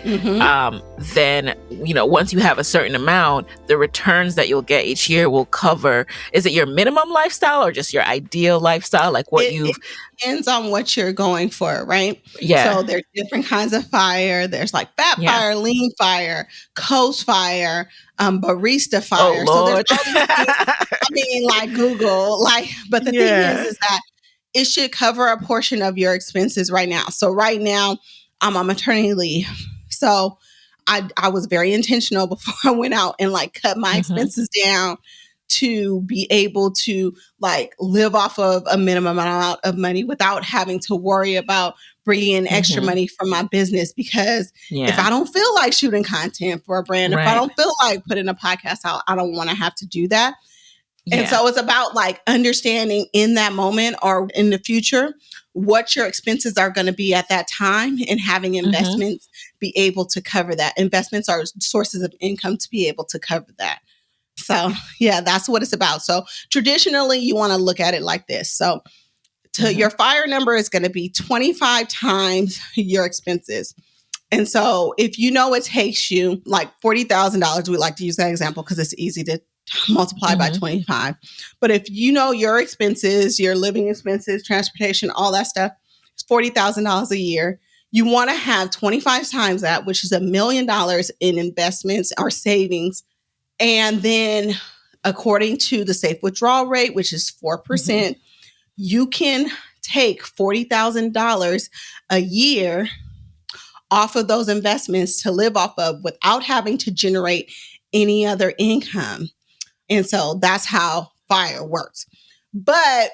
Then, once you have a certain amount, the returns that you'll get each year will cover, is it your minimum lifestyle or just your ideal lifestyle? Like what It depends on what you're going for, right? Yeah. So there's different kinds of fire. There's like fat Yeah. fire, lean fire, coast fire, barista Oh, fire. So there's Lord. all these things. I mean, like Google, but the thing is that it should cover a portion of your expenses right now. So right now, I'm on maternity leave. So I was very intentional before I went out and cut my expenses down to be able to live off of a minimum amount of money without having to worry about bringing in extra money from my business. Because if I don't feel like shooting content for a brand, if I don't feel like putting a podcast out, I don't want to have to do that. And so it's about understanding in that moment or in the future what your expenses are going to be at that time and having investments be able to cover that. Investments are sources of income to be able to cover that. So yeah, that's what it's about. So traditionally, you want to look at it like this. So your fire number is going to be 25 times your expenses. And so if it takes you $40,000, we like to use that example because it's easy to multiply by 25. But if your expenses, your living expenses, transportation, all that stuff, it's $40,000 a year. You want to have 25 times that, which is $1 million in investments or savings. And then according to the safe withdrawal rate, which is 4%, you can take $40,000 a year off of those investments to live off of without having to generate any other income. And so that's how fire works. But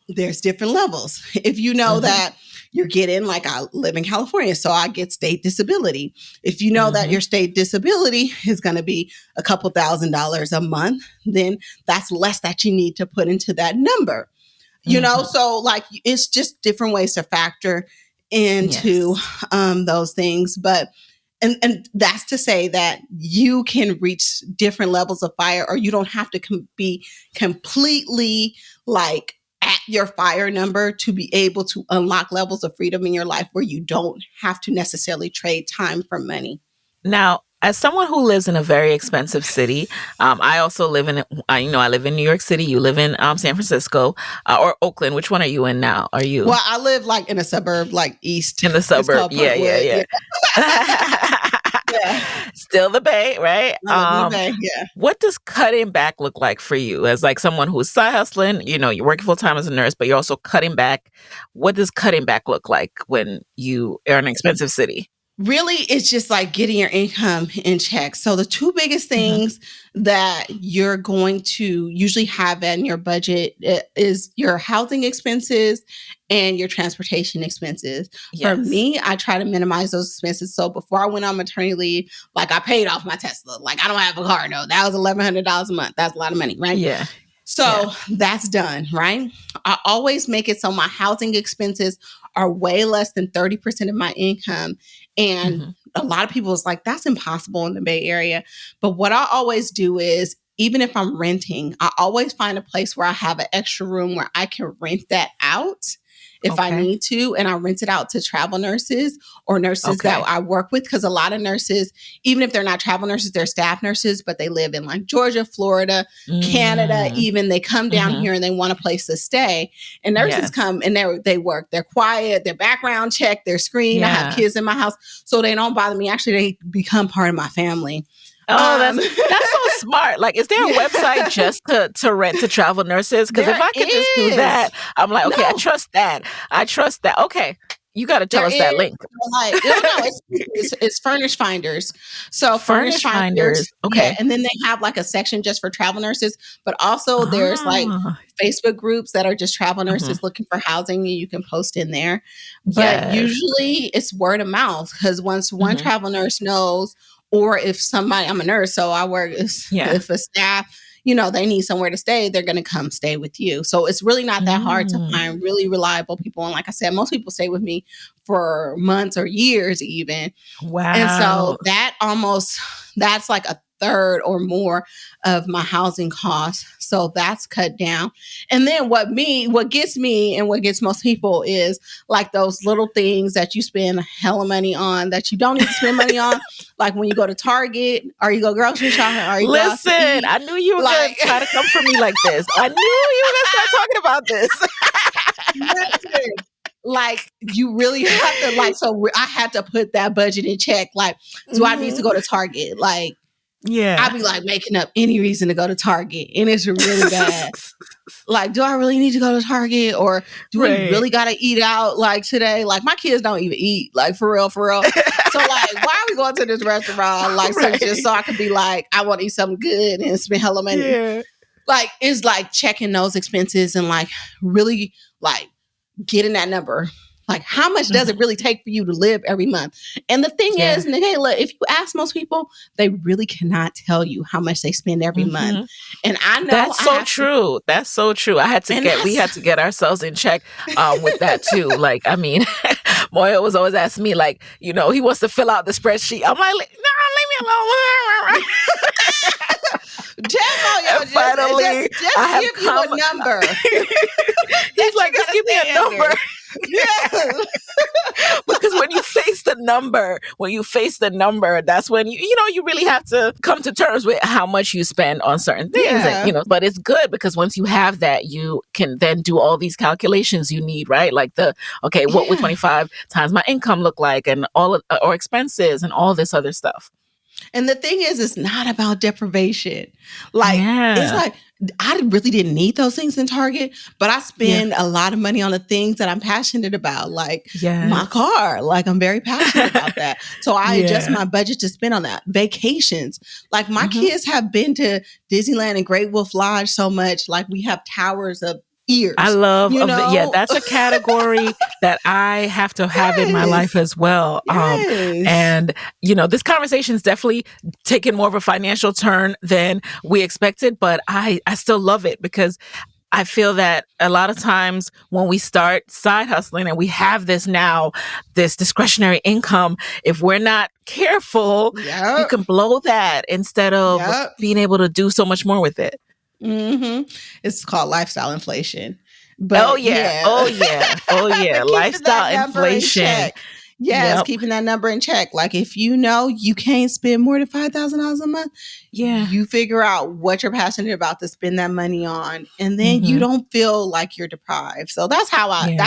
there's different levels. If you know that you're getting, I live in California, so I get state disability. If you know that your state disability is going to be a couple $1,000s a month, then that's less that you need to put into that number. So it's just different ways to factor into those things. But and that's to say that you can reach different levels of fire, or you don't have to be completely at your fire number to be able to unlock levels of freedom in your life where you don't have to necessarily trade time for money. Now, as someone who lives in a very expensive city, I also live in, I live in New York City. You live in San Francisco or Oakland. Which one are you in now? Are you? Well, I live in a suburb, east. In the suburb. Yeah. Still the Bay, right? I live in the Bay, yeah. What does cutting back look like for you as someone who's side hustling? You're working full time as a nurse, but you're also cutting back. What does cutting back look like when you are in an expensive city? Really, it's just getting your income in check. So the two biggest things that you're going to usually have in your budget is your housing expenses and your transportation expenses. For me, I try to minimize those expenses. So before I went on maternity leave, I paid off my Tesla. I don't have a car, no. That was $1,100 a month. That's a lot of money, right? Yeah. So that's done, right? I always make it so my housing expenses are way less than 30% of my income. And a lot of people is that's impossible in the Bay Area. But what I always do is, even if I'm renting, I always find a place where I have an extra room where I can rent that out if I need to. And I rent it out to travel nurses or nurses that I work with. Because a lot of nurses, even if they're not travel nurses, they're staff nurses, but they live in Georgia, Florida, Canada, even they come down here and they want a place to stay. And nurses come and they work. They're quiet, they're background check, they're screened. I have kids in my house, so they don't bother me. Actually, they become part of my family. Oh, that's so smart. Is there a website just to rent to travel nurses? Because if I could just do that, I'm okay, I trust that. Okay. You got to tell us that link. It's Furnish Finders. So Furnish Finders. Okay. Yeah, and then they have a section just for travel nurses, but also there's Facebook groups that are just travel nurses looking for housing, and you can post in there. But usually it's word of mouth, because once one travel nurse knows, or if somebody, I'm a nurse, so I work, if a staff, they need somewhere to stay, they're going to come stay with you. So it's really not that hard to find really reliable people. And like I said, most people stay with me for months or years even. Wow. And so that's third or more of my housing costs. So that's cut down. And then what gets me and what gets most people is like those little things that you spend hella money on that you don't need to spend money on. Like when you go to Target or you go grocery shopping or you go out to Listen, eat. I knew you were going Like, to try to come for me like this. I knew you were going to start talking about this. listen, like you really have to I had to put that budget in check. Like, do I need to go to Target? Like, Yeah. I'd be like making up any reason to go to Target, and it's really bad. Like, do I really need to go to Target, or do we Right. really got to eat out like today? Like, my kids don't even eat, like for real, for real. So, like, why are we going to this restaurant? Like, so Right. just so I could be like, I want to eat something good and spend hella money. Yeah. Like, it's like checking those expenses and like really like getting that number. Like, how much does it really take for you to live every month? And the thing is, Nikayla, if you ask most people, they really cannot tell you how much they spend every month. And I know that's so true. That's so true. We had to get ourselves in check with that too. Like, I mean, Moya was always asking me, like, you know, he wants to fill out the spreadsheet. I'm like, no, leave me alone. Finally, just give you a number. He's like, just give me a number. Yeah. Because when you face the number, that's when you really have to come to terms with how much you spend on certain things. Yeah. And, but it's good because once you have that, you can then do all these calculations you need, right? Like what would 25 times my income look like, and all or expenses and all this other stuff. And the thing is, it's not about deprivation. Like, it's like, I really didn't need those things in Target, but I spend a lot of money on the things that I'm passionate about, like my car. Like, I'm very passionate about that. So I adjust my budget to spend on that. Vacations. Like, my kids have been to Disneyland and Great Wolf Lodge so much. Like, we have towers of ears. I love that's a category that I have to have in my life as well. And this conversation is definitely taking more of a financial turn than we expected, but I still love it because I feel that a lot of times when we start side hustling and we have this discretionary income, if we're not careful, you can blow that instead of being able to do so much more with it. It's called lifestyle inflation. But lifestyle inflation. Yes, keeping that number in check. Like, if you know you can't spend more than $5,000 a month, you figure out what you're passionate about to spend that money on, and then you don't feel like you're deprived. So that's how I've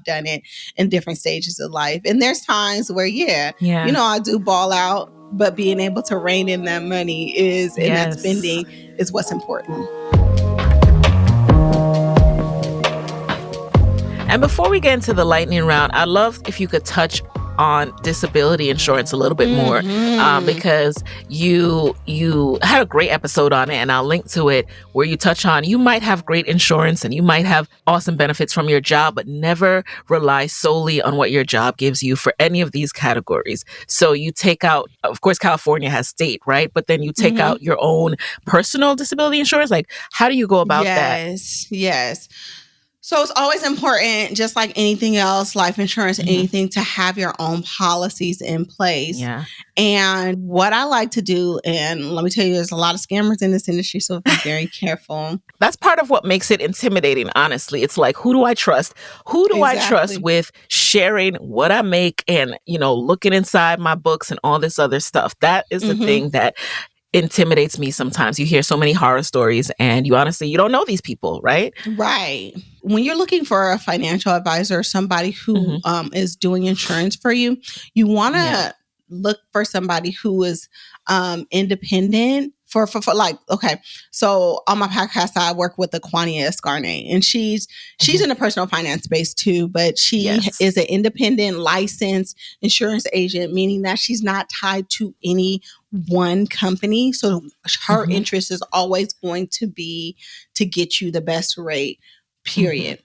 done it in different stages of life. And there's times where I do ball out, but being able to rein in that money and that spending is what's important. And before we get into the lightning round, I'd love if you could touch on disability insurance a little bit more, because you had a great episode on it, and I'll link to it, where you touch on you might have great insurance and you might have awesome benefits from your job, but never rely solely on what your job gives you for any of these categories. So you take out, of course, California has state, right? But then you take out your own personal disability insurance. Like, how do you go about that? Yes. So it's always important, just like anything else, life insurance, anything, to have your own policies in place. Yeah. And what I like to do, and let me tell you, there's a lot of scammers in this industry, so be very careful. That's part of what makes it intimidating, honestly. It's like, who do I trust? Who do I trust with sharing what I make and, looking inside my books and all this other stuff? That is the thing that intimidates me sometimes. You hear so many horror stories and you don't know these people, right? Right. When you're looking for a financial advisor, somebody who is doing insurance for you, you want to look for somebody who is independent. For like, okay, so on my podcast, I work with Aquania Escarnate, and she's in the personal finance space too, but she is an independent licensed insurance agent, meaning that she's not tied to any one company. So her interest is always going to be to get you the best rate, period.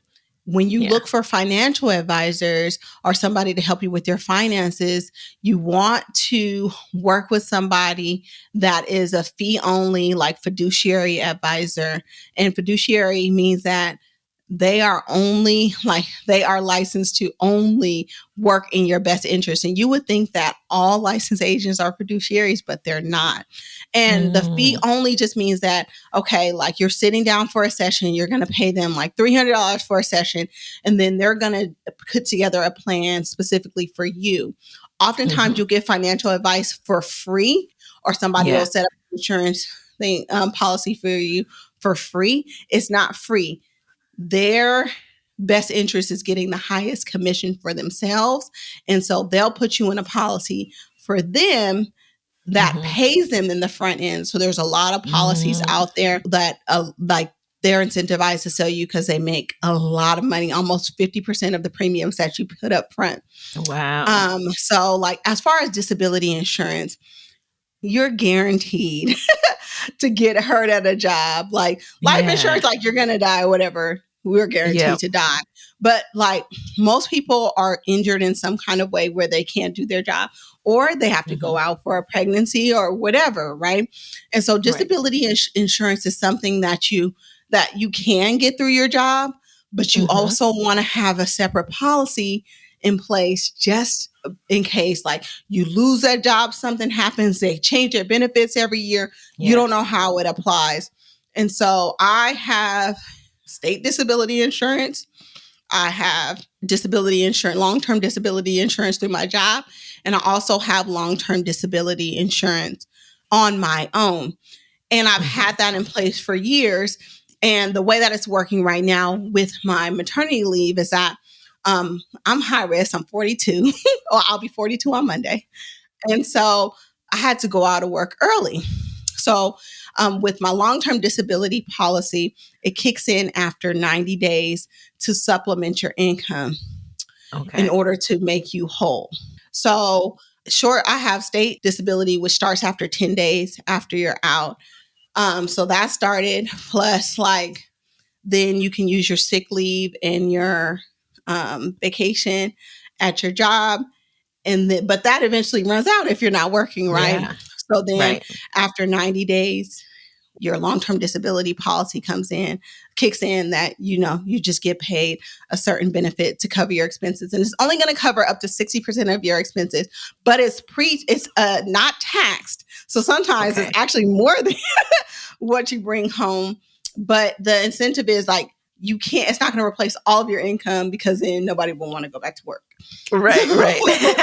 When you look for financial advisors or somebody to help you with your finances, you want to work with somebody that is a fee only, like fiduciary advisor. And fiduciary means that they are only like they are licensed to only work in your best interest. And you would think that all licensed agents are fiduciaries, but they're not. And the fee Mm, only just means that, okay, like you're sitting down for a session, you're going to pay them like $300 for a session, and then they're going to put together a plan specifically for you. Oftentimes mhm. you'll get financial advice for free, or somebody will Yeah. set up an insurance thing, policy for you for free. It's not free. Their best interest is getting the highest commission for themselves. And so they'll put you in a policy for them that Mhm. pays them in the front end. So there's a lot of policies Mm, out there that like they're incentivized to sell you because they make a lot of money, almost 50% of the premiums that you put up front. wow. So like as far as disability insurance, you're guaranteed to get hurt at a job. Like life Yeah. insurance, like you're gonna die or whatever. We're Yep. guaranteed to die. But like most people are injured in some kind of way where they can't do their job, or they have to go Mhm. out for a pregnancy or whatever, right? And so Right. disability insurance is something that you can get through your job, but you Mhm. also want to have a separate policy in place just in case like you lose that job, something happens, they change their benefits every year, you don't know Yes. how it applies. And so I have state disability insurance. I have disability insurance, long term disability insurance through my job. And I also have long term disability insurance on my own. And I've Mhm. had that in place for years. And the way that it's working right now with my maternity leave is that I'm high risk. I'm 42, or I'll be 42 on Monday. And so I had to go out of work early. So, with my long term disability policy, it kicks in after 90 days to supplement your income in Okay. order to make you whole. So, sure, I have state disability, which starts after 10 days after you're out. So that started, plus, like, then you can use your sick leave and your vacation at your job, but that eventually runs out if you're not working, right? Yeah. So then Right. after 90 days, your long-term disability policy kicks in, that you just get paid a certain benefit to cover your expenses, and it's only going to cover up to 60% of your expenses, but it's not taxed, so sometimes it's Okay. actually more than what you bring home. But the incentive is like, you can't it's not going to replace all of your income, because then nobody will want to go back to work. Right. Right. So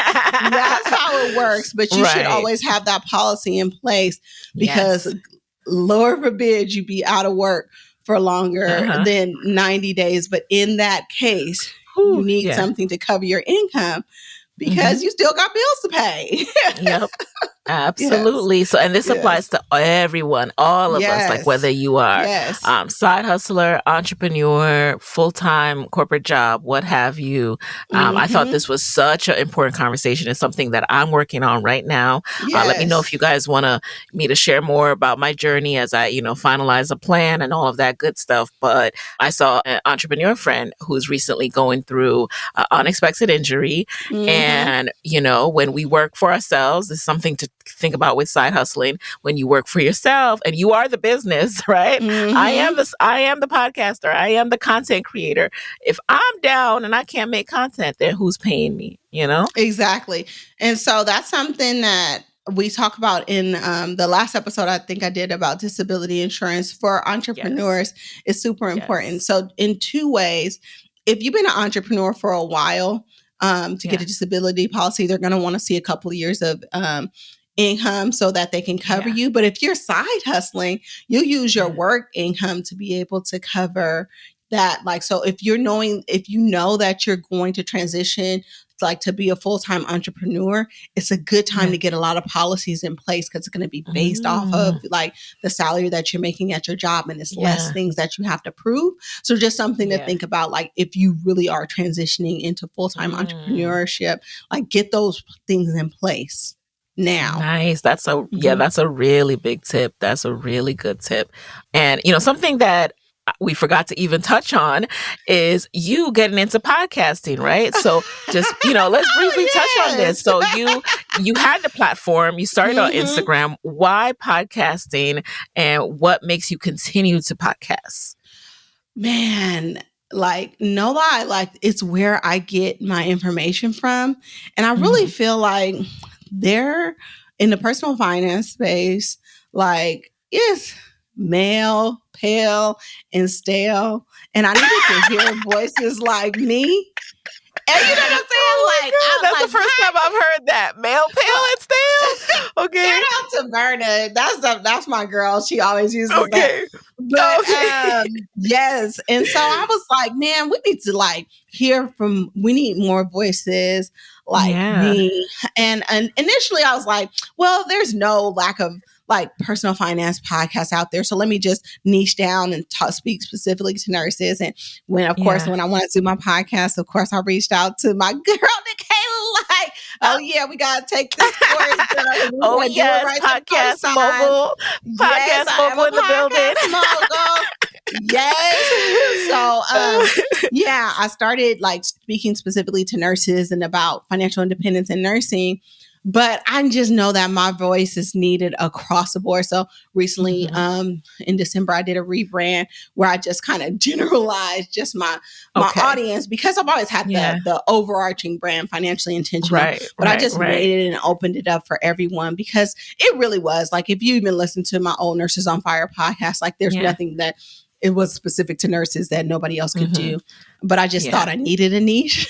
that's how it works. But you should Right. always have that policy in place, because Yes. Lord forbid you be out of work for longer Uh-huh. than 90 days. But in that case, you Whew. need Yeah. something to cover your income, Mhm. because you still got bills to pay. Yep. Yes. Absolutely. So, and this applies Yes. to everyone, all of us, like Yes. whether you are Yes. side hustler, entrepreneur, full time corporate job, what have you. I thought Mm-hmm. this was such an important conversation. It's something that I'm working on right now. Let me know if Yes. you guys want me to share more about my journey as I, finalize a plan and all of that good stuff. But I saw an entrepreneur friend who's recently going through unexpected injury, Mm-hmm. and, when we work for ourselves, it's something to think about with side hustling. When you work for yourself and you are the business, right? Mm-hmm. I am the podcaster. I am the content creator. If I'm down and I can't make content, then who's paying me, Exactly. And so that's something that we talk about in the last episode I think I did about disability insurance for Yes. entrepreneurs is super important. Yes. So in two ways, if you've been an entrepreneur for a while, to get Yeah. a disability policy, they're going to want to see a couple of years of income so that they can cover Yeah. you. But if you're side hustling, you use your Yeah. work income to be able to cover that. Like, so if you know that you're going to transition like to be a full-time entrepreneur, it's a good time Yeah. to get a lot of policies in place, because it's going to be based off of Mm, like the salary that you're making at your job, and it's less yeah. things that you have to prove. So just something to Yeah. think about, like if you really are transitioning into full-time Mm. entrepreneurship, like get those things in place now. Nice. Mhm. That's a really big tip. That's a really good tip. And something that we forgot to even touch on is you getting into podcasting, right? So just, let's briefly touch on this. Yes. So you had the platform, you started on Mhm. Instagram. Why podcasting, and what makes you continue to podcast? Man, like no lie, like it's where I get my information from. And I really Mm-hmm. feel like they're in the personal finance space, like it's male, pale, and stale. And I needed to hear voices like me. And you know what I'm Oh saying? my Like God, I'm that's the like, first time I've heard that. Male, pale, and stale. shout Okay. out to Verna. That's my girl. She always uses that. Okay. But Okay. yes. And so I was like, man, we need to like hear from we need more voices like Yeah. me. And initially I was like, well, there's no lack of like personal finance podcasts out there. So let me just niche down and speak specifically to nurses. And when, of course, Yeah. when I wanted to do my podcast, of course, I reached out to my girl, Nikayla, like, oh yeah, we got to take this course. We Oh got to do it yes, right the first podcast time. mogul. Yes, Podcast I am mogul a in the building. podcast mogul. Yes. So yeah, I started like speaking specifically to nurses and about financial independence in nursing. But I just know that my voice is needed across the board. So recently, Mhm. in December, I did a rebrand where I just kind of generalized just my Okay. audience because I've always had Yeah. the overarching brand, financially intentional. Right. But I Right. just Right. made it and opened it up for everyone because it really was like if you even listen to my old Nurses on Fire podcast, like there's Yeah. nothing that it was specific to nurses that nobody else could Hmm. do. But I just Yeah. thought I needed a niche.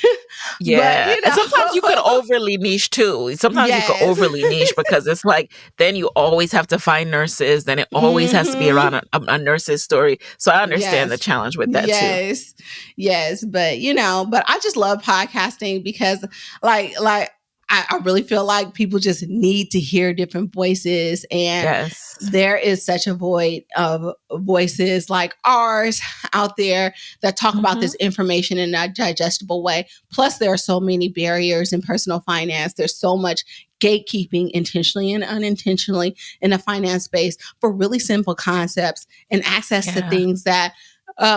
But Yeah. you And sometimes you can know, overly niche too. Sometimes you can yes. overly niche because it's like then you always have to find nurses. Then it always has to be Hmm. around a nurse's story. So I understand the Yes. challenge with that too. Yes. Yes. But but I just love podcasting because like I really feel like people just need to hear different voices and Yes. there is such a void of voices like ours out there that talk about Hmm. this information in a digestible way. Plus, there are so many barriers in personal finance. There's so much gatekeeping intentionally and unintentionally in the finance space for really simple concepts and access to Yeah. things that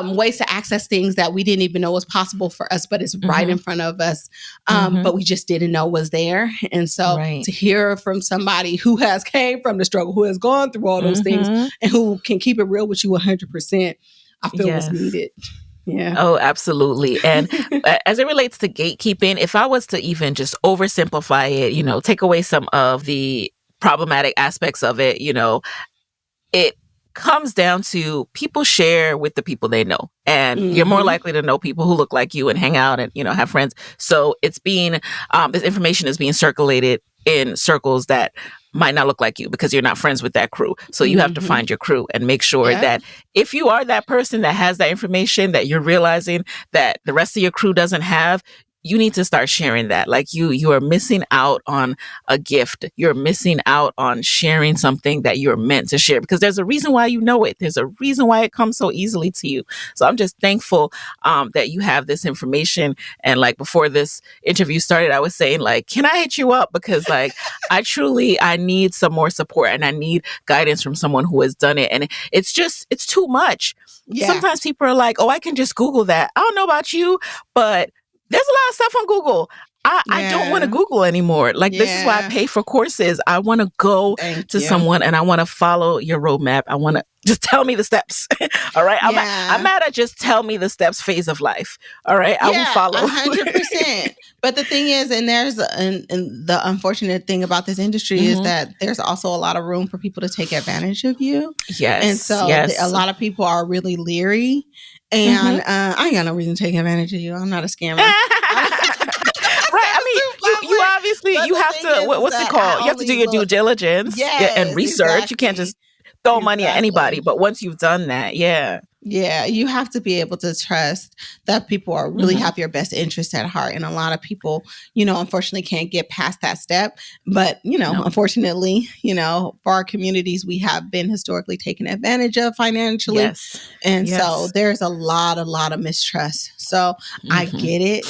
ways to access things that we didn't even know was possible for us, but it's right Hmm. in front of us. Hmm. But we just didn't know was there. And so Right. to hear from somebody who has came from the struggle, who has gone through all those things, Hmm. and who can keep it real with you 100%, I feel was Yes. needed. Yeah. Oh, absolutely. And as it relates to gatekeeping, if I was to even just oversimplify it, take away some of the problematic aspects of it, it comes down to people share with the people they know. And you're more Mm-hmm. likely to know people who look like you and hang out and, have friends. So it's being, this information is being circulated in circles that might not look like you because you're not friends with that crew. So you have to Mm-hmm. find your crew and make sure Yep. that if you are that person that has that information that you're realizing that the rest of your crew doesn't have, you need to start sharing that. Like you are missing out on a gift. You're missing out on sharing something that you're meant to share because there's a reason why you know it. There's a reason why it comes so easily to you. So I'm just thankful that you have this information. And like before this interview started, I was saying like, can I hit you up? Because like I need some more support and I need guidance from someone who has done it. And it's too much. Yeah. Sometimes people are like, oh, I can just Google that. I don't know about you, but there's a lot of stuff on Google. I don't want to Yeah. Google anymore. Like, this is why I Yeah. pay for courses. I want to go Thank to you. someone and I want to follow your roadmap. I want to just tell me the steps. All right. I'm Yeah. at a just tell me the steps phase of life. All right. I will Yeah, follow. 100%. But the thing is, and and the unfortunate thing about this industry is Mhm. that there's also a lot of room for people to take advantage of you. And Yes. so a Yes. lot of people are really leery. And Mhm. I ain't got no reason to take advantage of you. I'm not a scammer. Right. I mean, you obviously But you the have thing to is what's it that called? I You have to do only your due look. diligence and Yes, research. You can't exactly. just throw money at anybody. Exactly. But once you've done that, yeah. Yeah, you have to be able to trust that people are really Mhm. have your best interest at heart. And a lot of people, unfortunately can't get past that step. But, No. unfortunately, for our communities, we have been historically taken advantage of financially. Yes. And so Yes. there's a lot of mistrust. So I Mhm. get it.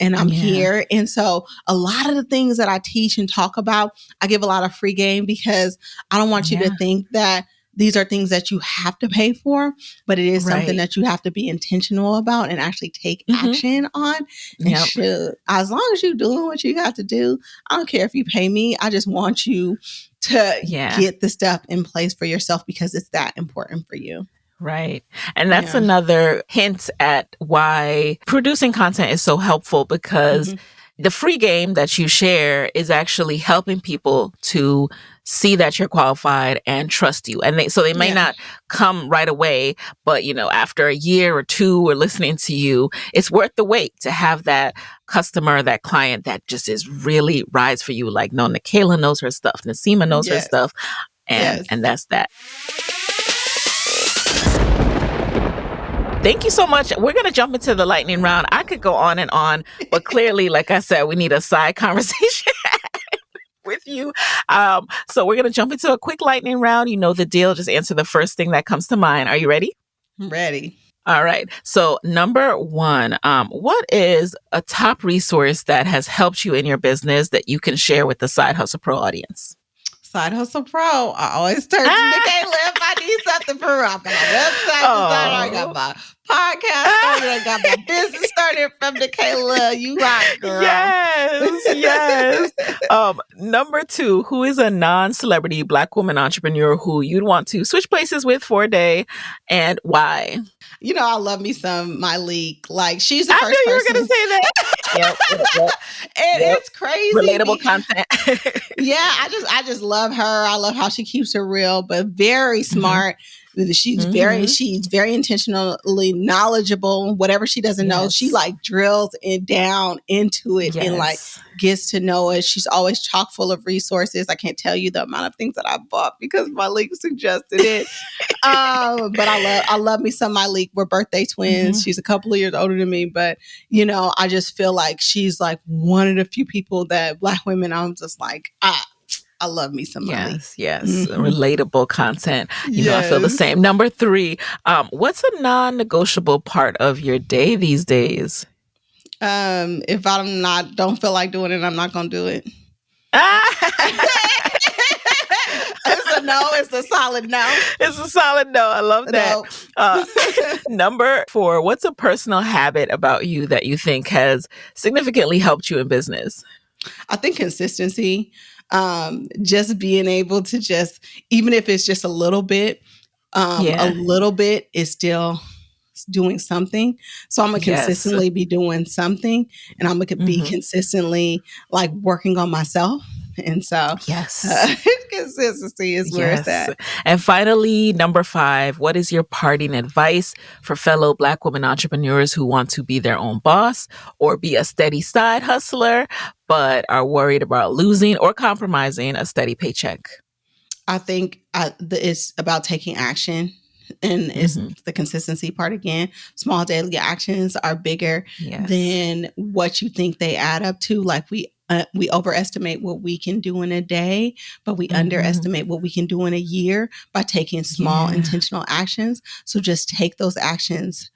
And I'm Yeah. here. And so a lot of the things that I teach and talk about, I give a lot of free game because I don't want you to Yeah. think that these are things that you have to pay for, but it is something Right. that you have to be intentional about and actually take Mhm. action on. And Yep. shoot, as long as you're doing what you got to do, I don't care if you pay me. I just want you to Yeah. get the stuff in place for yourself because it's that important for you. Right. And that's Yeah. another hint at why producing content is so helpful, because Mhm. the free game that you share is actually helping people to see that you're qualified and trust you. And they may Yeah. not come right away, but after a year or two or listening to you, it's worth the wait to have that customer, that client that just is really rides for you. Like, no, Nikayla knows her stuff. Nasima knows her Yes. stuff. And Yes. that's that. Thank you so much. We're going to jump into the lightning round. I could go on and on, but clearly, like I said, we need a side conversation with you. So we're going to jump into a quick lightning round. You know the deal. Just answer the first thing that comes to mind. Are you ready? I'm ready. All right. So number one, what is a top resource that has helped you in your business that you can share with the Side Hustle Pro audience? Side Hustle Pro. I always turn to Nikayla if I need something for her. I've got my website designer. I got my podcast started. I got my business started from Nikayla. You rock, girl. Yes. Number two, who is a non-celebrity Black woman entrepreneur who you'd want to switch places with for a day, and why? I love me some Myleik. Like, she's the I first knew you were person. going to say that. Yep. And it's crazy. Relatable content. Yeah, I just love her. I love how she keeps it real, but very smart. She's very intentionally knowledgeable. Whatever she doesn't know, she like drills it down into it and like gets to know it. She's always chock full of resources. I can't tell you the amount of things that I bought because Myleik suggested it. But I love me some Myleik. We're birthday twins. She's a couple of years older than me, but I just feel like she's like one of the few people that Black women, I'm just like, I love me some Myleik. Yes. Relatable content. I feel the same. Number three, what's a non-negotiable part of your day these days? If don't feel like doing it, I'm not going to do it. It's a no. It's a solid no. It's a solid no. I love that. No. Number four, what's a personal habit about you that you think has significantly helped you in business? I think consistency. Just being able to even if it's just a little bit is still doing something. So I'm going to consistently be doing something, and I'm going to be consistently like working on myself. And so consistency is where it's at. And finally, number five, what is your parting advice for fellow Black women entrepreneurs who want to be their own boss or be a steady side hustler, but are worried about losing or compromising a steady paycheck? I think it's about taking action. And it's the consistency part again. Small daily actions are bigger than what you think they add up to. Like we overestimate what we can do in a day, but we underestimate what we can do in a year by taking small intentional actions. So just take those actions.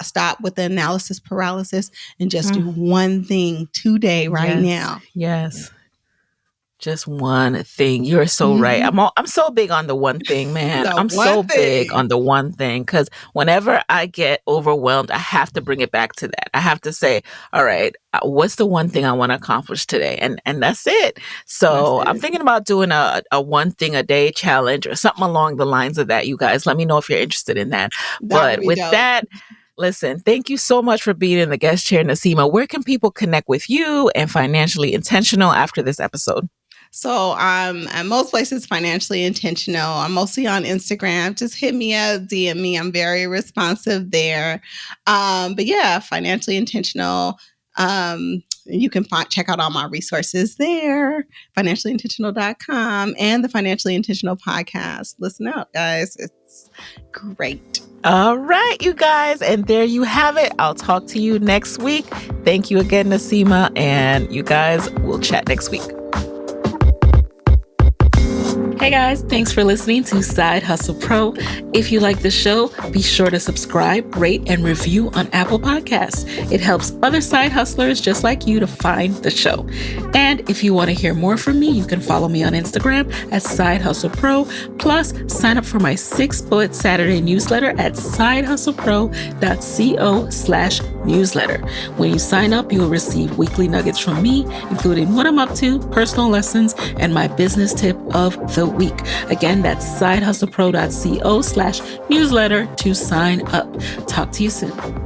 Stop with the analysis paralysis and just do one thing today, right now. Yes. Just one thing. You're so right. I'm so big on the one thing, man. I'm so big on the one thing because whenever I get overwhelmed, I have to bring it back to that. I have to say, all right, what's the one thing I want to accomplish today? And that's it. So I'm thinking about doing a one thing a day challenge or something along the lines of that. You guys, let me know if you're interested in that. But with that, listen, thank you so much for being in the guest chair, Nasima. Where can people connect with you and Financially Intentional after this episode? So I'm at most places Financially Intentional. I'm mostly on Instagram. Just hit me up, DM me. I'm very responsive there. But yeah, Financially Intentional. You can check out all my resources there, financiallyintentional.com and the Financially Intentional podcast. Listen out, guys. It's great. All right, you guys. And there you have it. I'll talk to you next week. Thank you again, Nasima. And you guys, we'll chat next week. Hey guys, thanks for listening to Side Hustle Pro. If you like the show, be sure to subscribe, rate, and review on Apple Podcasts. It helps other side hustlers just like you to find the show. And if you want to hear more from me, you can follow me on Instagram at Side Hustle Pro. Plus, sign up for my 6 Bullet Saturday newsletter at sidehustlepro.co/ newsletter. When you sign up, you'll receive weekly nuggets from me, including what I'm up to, personal lessons, and my business tip of the week. Again, that's sidehustlepro.co/newsletter to sign up. Talk to you soon.